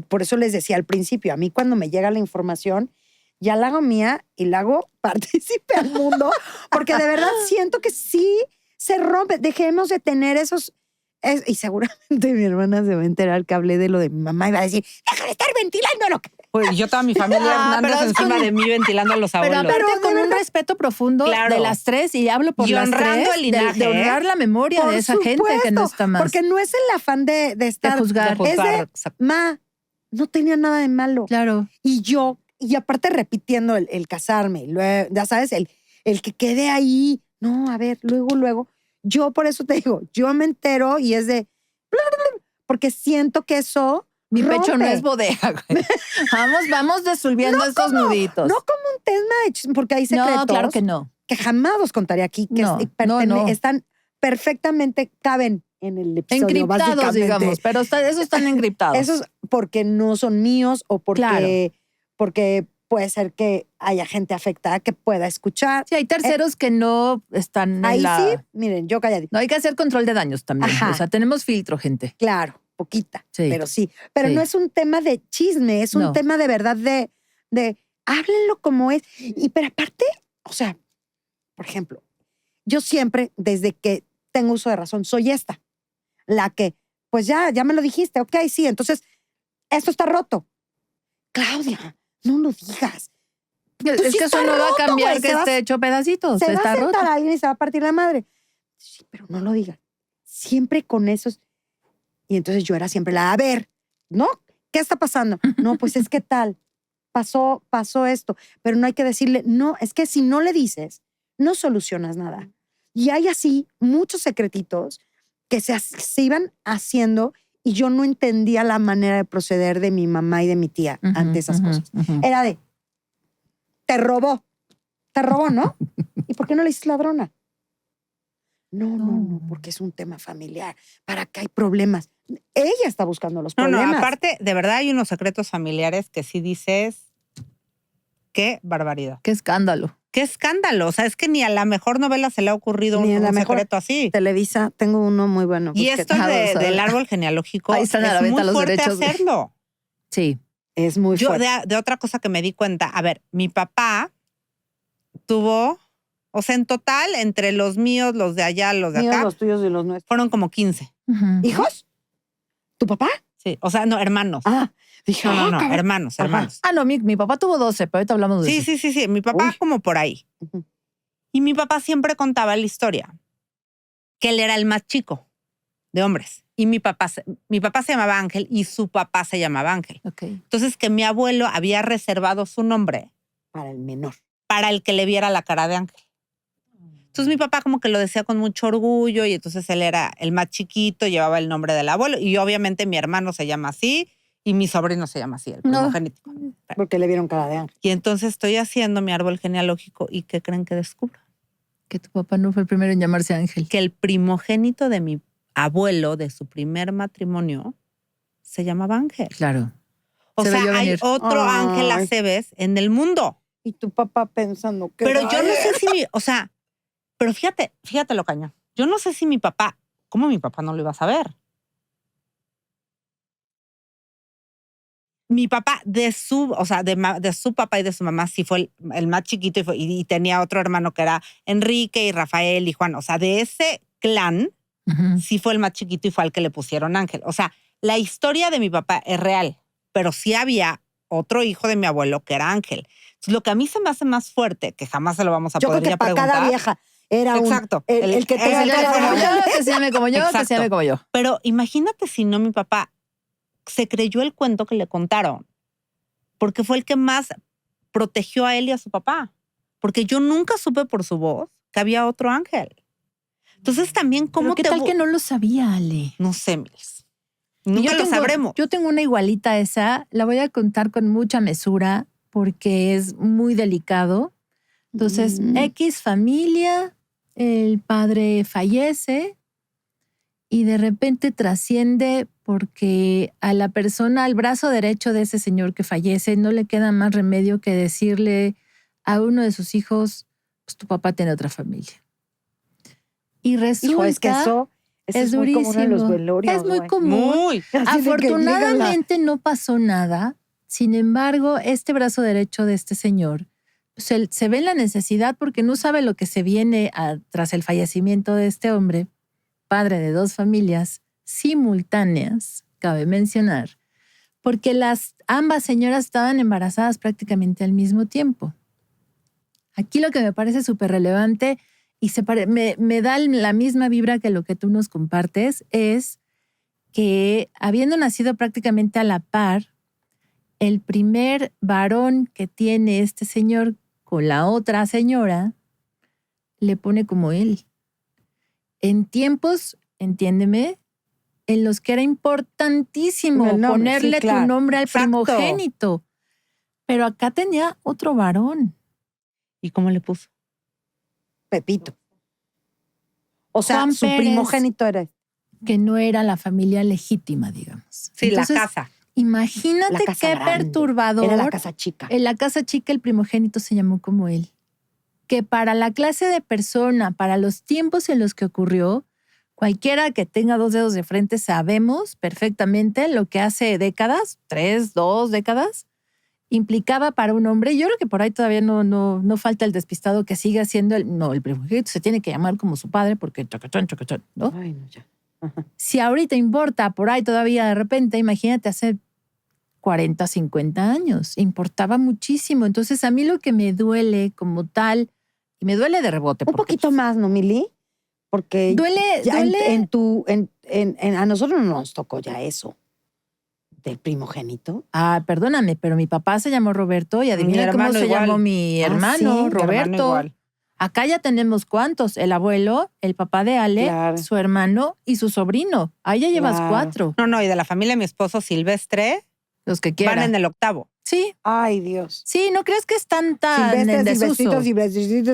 por eso les decía al principio, a mí cuando me llega la información, ya la hago mía y la hago partícipe al mundo, porque de verdad siento que sí se rompe. Dejemos de tener esos... y seguramente mi hermana se va a enterar que hablé de lo de mi mamá y va a decir, deja de estar ventilando lo que... Pues yo toda mi familia Hernández encima de mí ventilando a los abuelos. Pero con un respeto profundo de las tres, y hablo por las tres, el linaje, de honrar la memoria de esa gente que no está más. Porque no es el afán de estar... De juzgar. Es de, no tenía nada de malo. Claro. Y aparte repitiendo el casarme, luego, ya sabes, el que quede ahí. No, a ver, luego. Yo por eso te digo, yo me entero y es de... Porque siento que eso... Mi pecho no es bodega, güey. Vamos disolviendo estos nuditos. No como un tema de chisme, porque hay secretos No, claro que no. que jamás los contaré aquí, que No. están perfectamente, caben en el episodio, Encriptados, básicamente. digamos, pero esos están encriptados. Esos porque no son míos o porque puede ser que haya gente afectada que pueda escuchar. Sí, hay terceros que no están Ahí en la... sí, miren, yo calladita. No, hay que hacer control de daños también. Ajá. O sea, tenemos filtro, gente. Claro, poquita, Sí. pero sí. Pero Sí. no es un tema de chisme, es un No. tema de verdad de háblenlo como es. Pero aparte, o sea, por ejemplo, yo siempre, desde que tengo uso de razón, soy esta. La que, pues ya me lo dijiste, ok, sí, entonces, esto está roto. Claudia, no lo digas. Es Pues sí que eso está no va a roto, cambiar güey, que se va- esté hecho pedacitos. Se va a Está sentar roto. a alguien y se va a partir la madre. Sí, pero no lo digas. Siempre con esos. Y entonces yo era siempre a ver, ¿no? ¿Qué está pasando? No, pues es que tal. Pasó esto. Pero no hay que decirle, no, es que si no le dices, no solucionas nada. Y hay así muchos secretitos que se iban haciendo y yo no entendía la manera de proceder de mi mamá y de mi tía ante esas cosas. Era de, te robó, ¿no? ¿Y por qué no le dices ladrona? No, porque es un tema familiar. ¿Para qué hay problemas? Ella está buscando los problemas. No, aparte, de verdad hay unos secretos familiares que sí dices, qué barbaridad. Qué escándalo. Qué escándalo. O sea, es que ni a la mejor novela se le ha ocurrido Ni a un la mejor secreto así. Televisa, tengo uno muy bueno. Y esto del árbol genealógico Ahí están a la es venta muy los fuerte derechos. hacerlo. Sí. Es muy Yo fuerte. de otra cosa que me di cuenta, a ver, mi papá tuvo, o sea, en total, entre los míos, los de allá, los de Míos, acá, los tuyos y los nuestros. fueron como 15. ¿Hijos? ¿Tu papá? Sí, o sea, no, hermanos. Dije, No, cabrón. hermanos. Ah, no, mi papá tuvo 12, pero ahorita hablamos de eso. Sí. Mi papá Uy. como por ahí. Ujú. Y mi papá siempre contaba la historia, que él era el más chico de hombres. Y mi papá se llamaba Ángel y su papá se llamaba Ángel. Ok. Entonces que mi abuelo había reservado su nombre Para el menor. para el que le viera la cara de Ángel. Entonces mi papá como que lo decía con mucho orgullo y entonces él era el más chiquito, llevaba el nombre del abuelo y obviamente mi hermano se llama así y mi sobrino se llama así, el primogénito. Porque le vieron cara de ángel. Y entonces estoy haciendo mi árbol genealógico y ¿qué creen que descubro? Que tu papá no fue el primero en llamarse Ángel. Que el primogénito de mi abuelo de su primer matrimonio se llamaba Ángel. Claro. O Se sea, veía hay venir. otro Ay. Ángel Aceves en el mundo. Y tu papá pensando que. Pero yo no sé si pero fíjate lo cañón. Yo no sé si mi papá, ¿cómo mi papá no lo iba a saber? Mi papá, de su papá y de su mamá, sí fue el más chiquito y tenía otro hermano que era Enrique y Rafael y Juan. O sea, de ese clan, sí fue el más chiquito y fue al que le pusieron Ángel. O sea, la historia de mi papá es real, pero sí había otro hijo de mi abuelo que era Ángel. Entonces, lo que a mí se me hace más fuerte, que jamás se lo vamos a Yo poder creo que ya para preguntar. cada vieja era Exacto. el que tenga el- cara de Como ángel. yo, que se llame como yo, que se Exacto. llame como yo. Pero imagínate si no mi papá se creyó el cuento que le contaron, porque fue el que más protegió a él y a su papá. Porque yo nunca supe por su voz que había otro Ángel. Entonces también, ¿cómo ¿Pero qué tal que no lo sabía, Ale? No sé, Miles. Y Nunca lo sabremos. Yo tengo una igualita a esa, la voy a contar con mucha mesura porque es muy delicado. Entonces, X familia, el padre fallece y de repente trasciende porque a la persona, al brazo derecho de ese señor que fallece, no le queda más remedio que decirle a uno de sus hijos, pues tu papá tiene otra familia. Y resulta... Hijo, es que eso es muy común en los durísimo. velorios. Es muy güey. común. Muy. Así de que llega Afortunadamente no pasó nada. Sin embargo, este brazo derecho de este señor se ve en la necesidad porque no sabe lo que se viene tras el fallecimiento de este hombre, padre de dos familias simultáneas, cabe mencionar, porque ambas señoras estaban embarazadas prácticamente al mismo tiempo. Aquí lo que me parece súper relevante y me da la misma vibra que lo que tú nos compartes es que habiendo nacido prácticamente a la par, el primer varón que tiene este señor con la otra señora le pone como él. En tiempos, entiéndeme, en los que era importantísimo El nombre, ponerle sí, claro. tu nombre al Exacto. primogénito. Pero acá tenía otro varón. ¿Y cómo le puso? Pepito. O sea, Juan su Pérez. primogénito era... Que no era la familia legítima, digamos. Sí, Entonces, la casa. Imagínate La casa qué grande. perturbador. Era la casa chica. En la casa chica el primogénito se llamó como él. Que para la clase de persona, para los tiempos en los que ocurrió, cualquiera que tenga 2 dedos de frente sabemos perfectamente lo que hace décadas, 3, 2 décadas, implicaba para un hombre. Yo creo que por ahí todavía no falta el despistado que siga siendo el primogénito se tiene que llamar como su padre porque chocachón, ¿no? Ay, no, ya. Si ahorita importa por ahí todavía de repente, imagínate hace 40, 50 años. Importaba muchísimo. Entonces a mí lo que me duele como tal, y me duele de rebote. Un poquito más, ¿no, Mili? Porque Duele, ya duele. a nosotros no nos tocó ya eso del primogénito. Ah, perdóname, pero mi papá se llamó Roberto y adivina cómo hermano se igual. llamó mi Ah, hermano, ¿sí? Mi Roberto. hermano igual. Acá ya tenemos ¿cuántos? El abuelo, el papá de Ale, Claro. su hermano y su sobrino. Ahí ya llevas Claro. 4, No, y de la familia de mi esposo Silvestre los que van quieran. en el 8º. Sí, Ay, Dios. sí, no crees que es tan en desuso.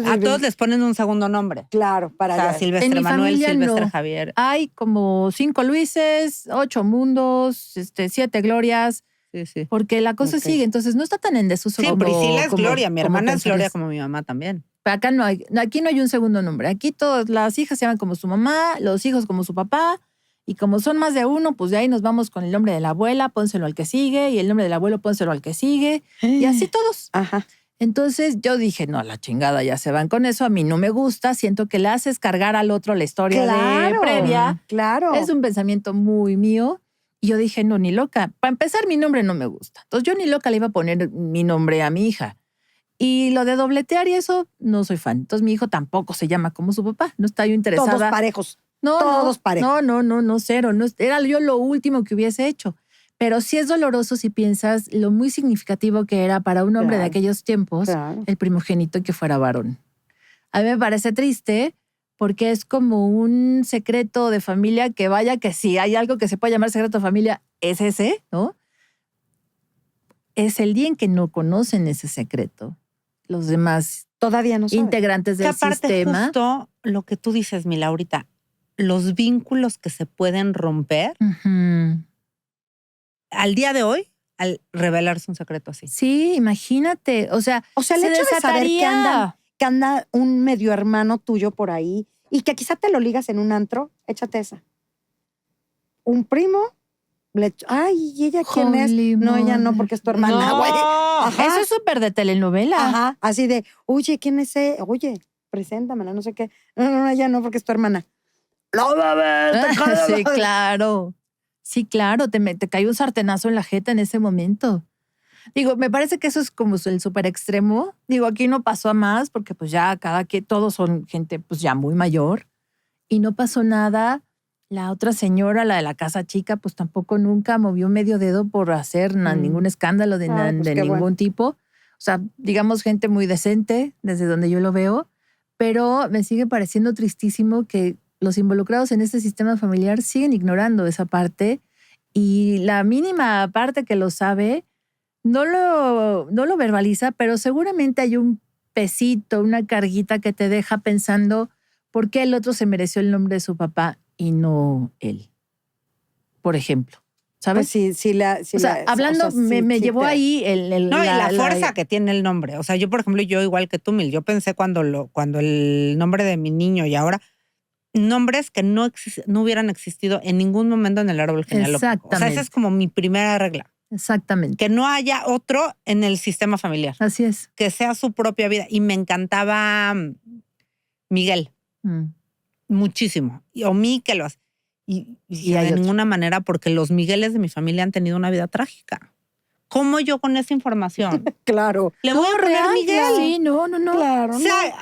A todos les ponen un segundo nombre. Claro, para O sea, allá. Silvestre En mi Manuel, familia Silvestre no. Javier. Hay como 5 Luises, 8 Mundos, 7 Glorias, Sí. porque la cosa Ok. sigue. Entonces no está tan en desuso Sí, como Priscila es como- Gloria, mi como hermana es Gloria pensarías. como mi mamá también. Pero acá aquí no hay un segundo nombre. Aquí todas las hijas se llaman como su mamá, los hijos como su papá. Y como son más de uno, pues de ahí nos vamos con el nombre de la abuela, pónselo al que sigue, y el nombre del abuelo, pónselo al que sigue. Y así todos. Ajá. Entonces yo dije, no, la chingada, ya se van con eso. A mí no me gusta. Siento que le haces cargar al otro la historia de previa. Claro. Es un pensamiento muy mío. Y yo dije, no, ni loca. Para empezar, mi nombre no me gusta. Entonces yo ni loca le iba a poner mi nombre a mi hija. Y lo de dobletear y eso, no soy fan. Entonces mi hijo tampoco se llama como su papá. No está yo interesada. Todos parejos. No, todos parejos. No, cero. No, era yo lo último que hubiese hecho. Pero sí es doloroso si piensas lo muy significativo que era para un hombre de Claro. aquellos tiempos Claro. el primogénito que fuera varón. A mí me parece triste porque es como un secreto de familia que vaya que si hay algo que se puede llamar secreto de familia, es ese, ¿no? Es el día en que no conocen ese secreto. Los demás Todavía no saben. integrantes Que del aparte sistema. justo lo que tú dices, Mila, ahorita, los vínculos que se pueden romper Ujú. al día de hoy al revelarse un secreto así. Sí, imagínate. O sea, O sea, el se hecho de saber desataría. que anda un medio hermano tuyo por ahí y que quizá te lo ligas en un antro, échate esa. Un primo, ay, ¿y ella quién es? Holy No, ella no, mother. porque es tu hermana, No. güey. Ajá. Eso es súper de telenovela. Ajá, así de, oye, ¿quién es ese? Oye, preséntamela, no sé qué. No, ella no, porque es tu hermana. ¡No, bebé! Sí, claro. Sí, claro. Te cayó un sartenazo en la jeta en ese momento. Digo, me parece que eso es como el súper extremo. Digo, aquí no pasó a más porque pues ya todos son gente pues ya muy mayor y no pasó nada. La otra señora, la de la casa chica, pues tampoco nunca movió medio dedo por hacer ningún escándalo de, Ay, pues de qué ningún bueno. tipo. O sea, digamos gente muy decente desde donde yo lo veo, pero me sigue pareciendo tristísimo que los involucrados en este sistema familiar siguen ignorando esa parte y la mínima parte que lo sabe no lo verbaliza, pero seguramente hay un pesito, una carguita que te deja pensando por qué el otro se mereció el nombre de su papá y no él, por ejemplo. ¿Sabes? Pues sí, o sea, hablando, me llevó ahí No, y la fuerza que tiene el nombre. O sea, yo, por ejemplo, yo igual que tú, Mil, yo pensé cuando el nombre de mi niño y ahora nombres que no hubieran existido en ningún momento en el árbol genealógico. Exactamente. O sea, esa es como mi primera regla. Exactamente. Que no haya otro en el sistema familiar. Así es. Que sea su propia vida. Y me encantaba Miguel. Muchísimo. O mí que lo hace. Y de ninguna manera, porque los Migueles de mi familia han tenido una vida trágica. ¿Cómo yo con esa información? Claro. Le voy a poner Miguel. Sí, no. Claro. Sea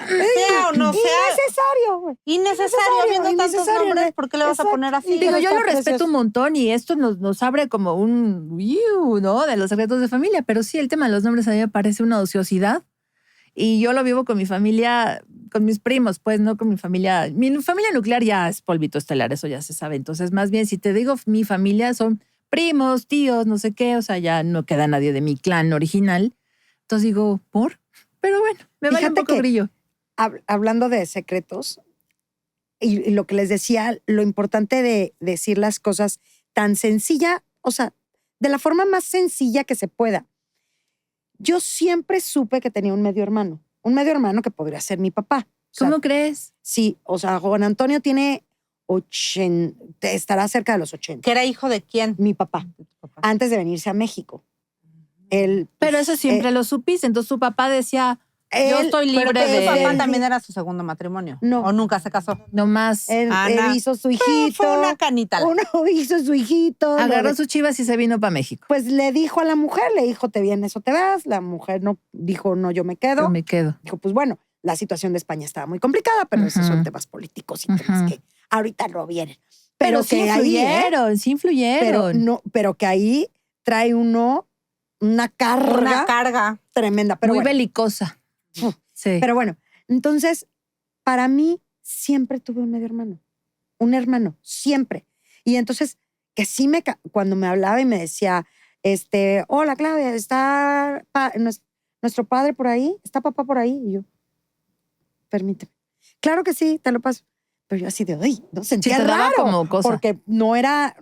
o no sea. Innecesario, güey. Innecesario, habiendo tantos nombres, ¿por qué le vas a poner así? Digo, yo lo Está respeto precioso. un montón y esto nos abre como un ¿no? De los secretos de familia, pero sí, el tema de los nombres a mí me parece una ociosidad y yo lo vivo con mi familia, con mis primos, pues no con mi familia. Mi familia nuclear ya es polvito estelar, eso ya se sabe. Entonces, más bien, si te digo mi familia son primos, tíos, no sé qué, o sea, ya no queda nadie de mi clan original. Entonces digo, ¿por? pero bueno, me vale un Fíjate poco que- brillo. Hablando de secretos, y lo que les decía, lo importante de decir las cosas tan sencilla, o sea, de la forma más sencilla que se pueda. Yo siempre supe que tenía un medio hermano que podría ser mi papá. O sea, ¿Cómo crees? sí, o sea, Juan Antonio tiene 80, estará cerca de los 80. ¿Que era hijo de quién? Mi papá, De tu papá. antes de venirse a México. Él, Pero pues, eso siempre lo supiste. Entonces tu papá decía, yo él- estoy Pero libre tu de... papá también era su segundo matrimonio. No. ¿O nunca se casó? Nomás él Ana. hizo su hijito. Fue una canita. Uno hizo su hijito. agarró sus chivas y se vino para México. Pues le dijo a la mujer, le dijo, te vienes o te vas. La mujer no dijo, no, yo me quedo. Yo me quedo. Dijo, pues bueno, la situación de España estaba muy complicada, pero esos son Ujú. temas políticos y temas Ujú. que ahorita no vienen. Pero Pero sí que ahí, influyeron, sí influyeron. pero que ahí trae uno una carga Una carga. tremenda. Pero Muy bueno, belicosa. Uf. Sí. pero bueno, entonces, para mí siempre tuve un medio hermano. Un hermano, siempre. Y entonces, que sí cuando me hablaba y me decía, hola Claudia, ¿está nuestro padre por ahí? ¿Está papá por ahí? Y yo, permíteme. Claro que sí, te lo paso. Pero yo así de, ay, no sentía te daba raro. como cosa. Porque no era,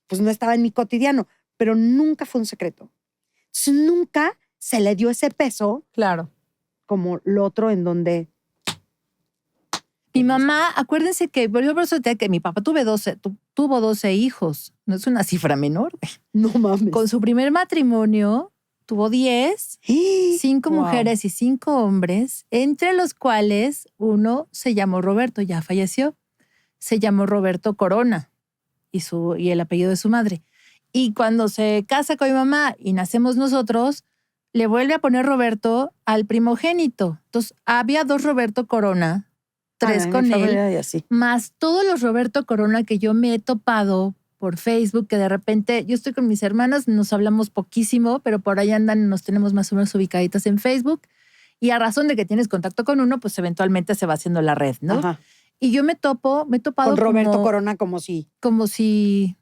pues no estaba en mi cotidiano. Pero nunca fue un secreto. Entonces, nunca se le dio ese peso Claro. como lo otro en donde... Mi mamá, acuérdense que, por eso que mi papá tuvo 12 hijos. No es una cifra menor. No mames. Con su primer matrimonio tuvo 10, 5 Wow. mujeres y 5 hombres, entre los cuales uno se llamó Roberto, ya falleció. Se llamó Roberto Corona y el apellido de su madre. Y cuando se casa con mi mamá y nacemos nosotros, le vuelve a poner Roberto al primogénito. Entonces, había 2 Roberto Corona, 3 con él, Y así. más todos los Roberto Corona que yo me he topado por Facebook, que de repente yo estoy con mis hermanas, nos hablamos poquísimo, pero por ahí andan, nos tenemos más o menos ubicaditas en Facebook. Y a razón de que tienes contacto con uno, pues eventualmente se va haciendo la red, ¿no? Ajá. Y yo me he topado Con Roberto como, Corona como si... como si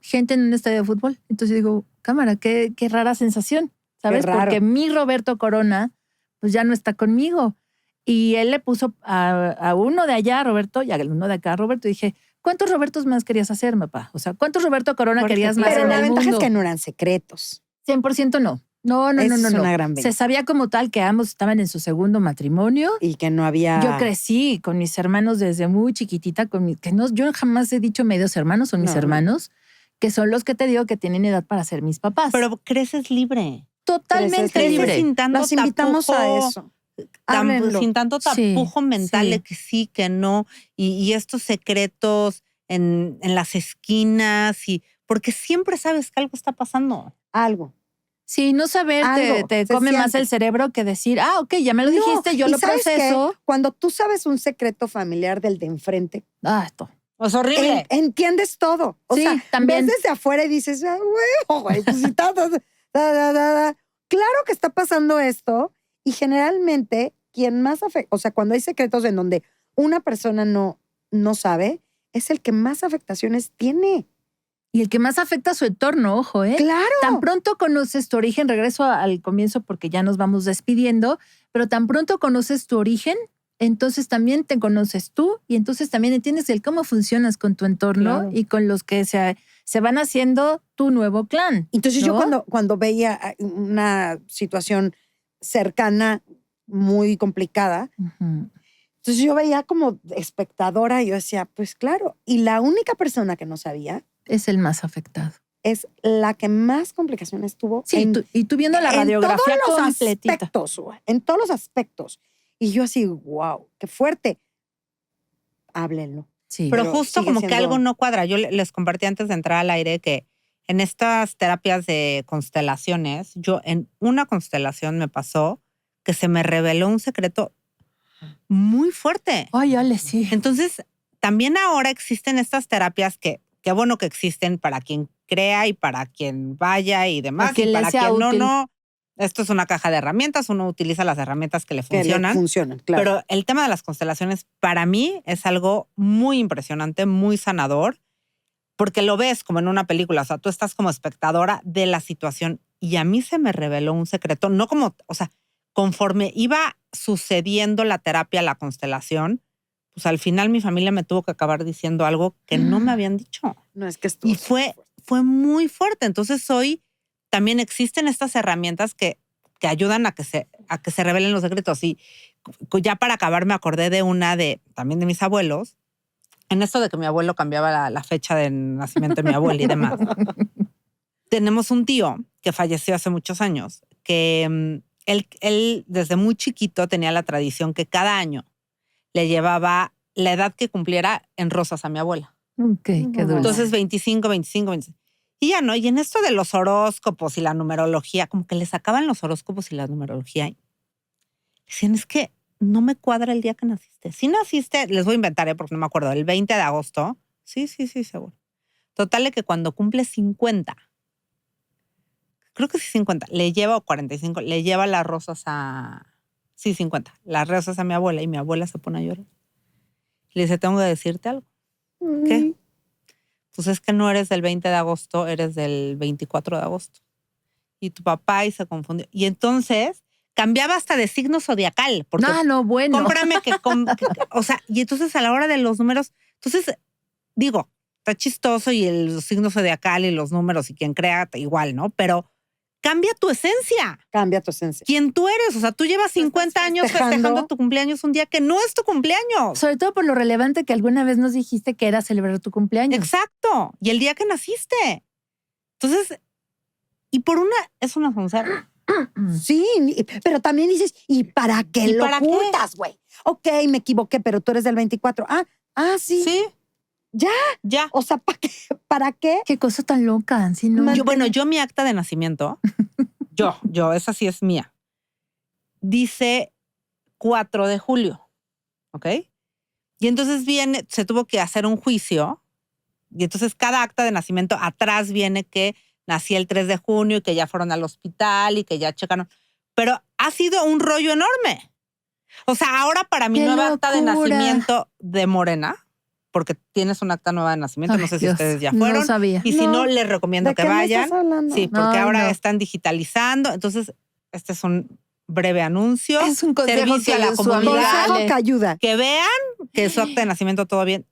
gente en un estadio de fútbol. Entonces digo, cámara, qué rara sensación, ¿sabes? Qué raro. Porque mi Roberto Corona, pues ya no está conmigo. Y él le puso a uno de allá, Roberto, y a uno de acá, Roberto. Y dije, ¿cuántos Robertos más querías hacer, papá? O sea, ¿cuántos Roberto Corona Porque querías más Pero en la el ventaja mundo? es que no eran secretos. 100% no. No. Esa es una gran Se ventaja. sabía como tal que ambos estaban en su segundo matrimonio. Y que no había... Yo crecí con mis hermanos desde muy chiquitita, yo jamás he dicho medios hermanos, son mis No. hermanos, que son los que te digo que tienen edad para ser mis papás. Pero creces libre. totalmente creces libre. Creces sin tanto Los invitamos a tapujo, eso. tan- Háblenlo. sin tanto Sí, tapujo mental sí. de que sí, que no. Y estos secretos en las esquinas. Porque siempre sabes que algo está pasando. Algo. Sí, no saber Algo, te se come más siente. el cerebro que decir, ok, ya me lo No, dijiste, yo ¿y lo sabes qué? proceso. Cuando tú sabes un secreto familiar del de enfrente, Esto. Es horrible. entiendes todo. O Sí, sea, también. ves desde afuera y dices, güey, pues si claro que está pasando esto. Y generalmente, quien más afecta, o sea, cuando hay secretos en donde una persona no sabe, es el que más afectaciones tiene. Y el que más afecta a su entorno, ojo, ¿eh? Claro. Tan pronto conoces tu origen, regreso al comienzo porque ya nos vamos despidiendo, pero tan pronto conoces tu origen, entonces también te conoces tú y entonces también entiendes el cómo funcionas con tu entorno Claro. y con los que se van haciendo tu nuevo clan. Entonces yo ¿no? cuando veía una situación cercana, muy complicada, Ujú. entonces yo veía como espectadora y yo decía, pues claro. Y la única persona que no sabía Es el más afectado. es la que más complicaciones tuvo. Sí, y tú viendo la en radiografía todos los completita. aspectos, güey, en todos los aspectos. Y yo así, wow, qué fuerte. Háblenlo. Sí. Pero pero justo sigue como que siendo- algo no cuadra. Yo les compartí antes de entrar al aire que en estas terapias de constelaciones, yo en una constelación me pasó que se me reveló un secreto muy fuerte. Ay, Ale, sí. Entonces, también ahora existen estas terapias que qué bueno que existen para quien crea y para quien vaya y demás. Para quien y le para sea quien útil. no. Esto es una caja de herramientas, uno utiliza las herramientas que le Que le funcionan. funcionan, claro. Pero el tema de las constelaciones para mí es algo muy impresionante, muy sanador, porque lo ves como en una película, o sea, tú estás como espectadora de la situación y a mí se me reveló un secreto, no como, o sea, conforme iba sucediendo la terapia, la constelación, pues al final mi familia me tuvo que acabar diciendo algo que no me habían dicho. No, es que estuvo. Y fue muy fuerte. Entonces hoy también existen estas herramientas que ayudan a que se revelen los secretos. Y ya para acabar me acordé de una también de mis abuelos, en esto de que mi abuelo cambiaba la fecha de nacimiento de mi abuela y demás. Tenemos un tío que falleció hace muchos años, que él desde muy chiquito tenía la tradición que cada año le llevaba la edad que cumpliera en rosas a mi abuela. Ok, qué dulce. Entonces 25. Y ya no, y en esto de los horóscopos y la numerología, como que le sacaban los horóscopos y la numerología. Y decían, es que no me cuadra el día que naciste. Si naciste, les voy a inventar, porque no me acuerdo, el 20 de agosto. Sí, seguro. Total de que cuando cumple 50, creo que sí 50, le lleva, o 45, le lleva las rosas sí, 50, las rosas a mi abuela, y mi abuela se pone a llorar. Le dice, tengo que decirte algo. ¿Qué? Pues es que no eres del 20 de agosto, eres del 24 de agosto. Y tu papá, y se confundió. Y entonces cambiaba hasta de signo zodiacal. Porque bueno. Cómprame o sea, y entonces a la hora de los números, entonces digo, está chistoso y el signo zodiacal y los números y quien crea igual, ¿no? Pero cambia tu esencia. Cambia tu esencia. ¿Quién tú eres? O sea, tú llevas 50 años festejando tu cumpleaños un día que no es tu cumpleaños. Sobre todo por lo relevante que alguna vez nos dijiste que era celebrar tu cumpleaños. Exacto. Y el día que naciste. Entonces, es una soncera. Sí, pero también dices, ¿y para qué lo ocultas, güey? Ok, me equivoqué, pero tú eres del 24. Sí. Sí. Ya. O sea, ¿para qué? Qué cosa tan loca. ¿Sí, no? Yo mi acta de nacimiento, esa sí es mía. Dice 4 de julio, ¿ok? Y entonces se tuvo que hacer un juicio, y entonces cada acta de nacimiento atrás viene que nací el 3 de junio y que ya fueron al hospital y que ya checaron. Pero ha sido un rollo enorme. O sea, ahora para mi nueva acta de nacimiento de Morena, porque tienes un acta nueva de nacimiento, no sé si ustedes ya fueron. No sabía. Y si no, les recomiendo que vayan. Sí, porque ahora no. están digitalizando. Entonces, este es un breve anuncio. Es un consejo servicio a la comunidad. Consejo que ayuda. Que vean que su acta de nacimiento todo bien.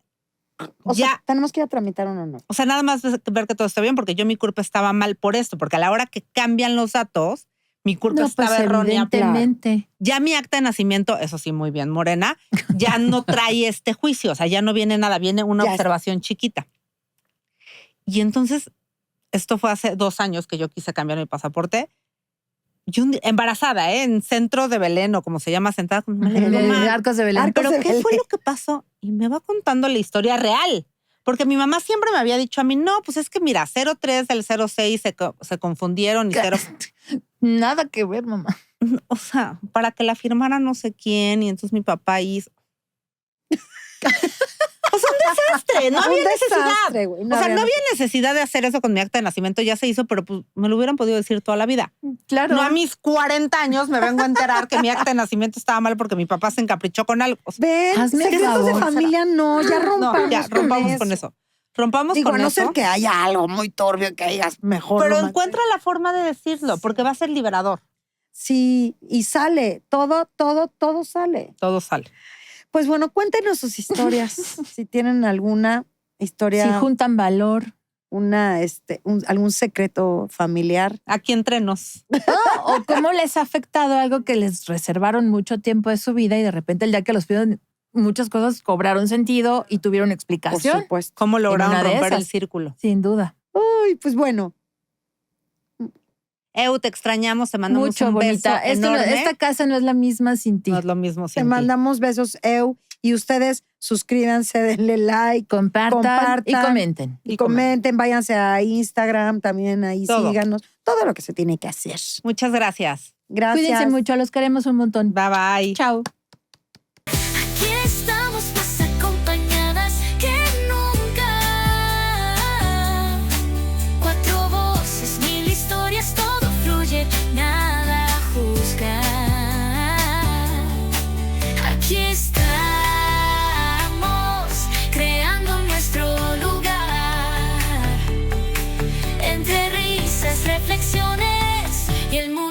O sea, tenemos que ir a tramitar uno, ¿no? O sea, nada más ver que todo está bien, porque mi CURP estaba mal por esto, porque a la hora que cambian los datos, mi CURP estaba errónea. Evidentemente. Ya mi acta de nacimiento, eso sí, muy bien, Morena, ya no trae este juicio, o sea, ya no viene nada, viene una observación chiquita. Y entonces, esto fue hace 2 años que yo quise cambiar mi pasaporte. Yo embarazada, en Centro de Belén, o como se llama, sentada con Arcos de Belén. ¿Pero qué fue lo que pasó? Y me va contando la historia real. Porque mi mamá siempre me había dicho a mí, no, pues es que mira, 03 del 06 se confundieron y 0... Nada que ver, mamá. O sea, para que la firmara no sé quién, y entonces mi papá hizo... O sea, un desastre, no había necesidad. Güey, no había necesidad de hacer eso con mi acta de nacimiento, ya se hizo, pero pues me lo hubieran podido decir toda la vida. Claro. No a mis 40 años me vengo a enterar que mi acta de nacimiento estaba mal porque mi papá se encaprichó con algo. O sea, ven, secretos de familia no, ya rompamos con eso. Rompamos Digo, con a no eso. ser que haya algo muy turbio que digas mejor. Pero encuentra la forma de decirlo, porque va a ser liberador. Sí, y sale, todo sale. Todo sale. Pues bueno, cuéntenos sus historias. Si tienen alguna historia. Si juntan valor. Algún secreto familiar. Aquí entre nos. O cómo les ha afectado algo que les reservaron mucho tiempo de su vida y de repente el día que los pidieron, muchas cosas cobraron sentido y tuvieron explicación. Por supuesto. ¿Cómo lograron romper el círculo? Sin duda. Uy, pues bueno. Te extrañamos, te mandamos mucho, un bonita. beso enorme. Esta casa no es la misma sin ti. No es lo mismo sin ti. Te mandamos besos, y ustedes suscríbanse, denle like, compartan y comenten. Y comenten, váyanse a Instagram, también ahí síganos. Todo lo que se tiene que hacer. Muchas gracias. Gracias. Cuídense mucho, los queremos un montón. Bye, bye. Chao. Aquí estamos más acompañadas que nunca. 4 voces, 1000 historias, todo fluye, nada a juzgar. Aquí estamos, creando nuestro lugar. Entre risas, reflexiones y el mundo.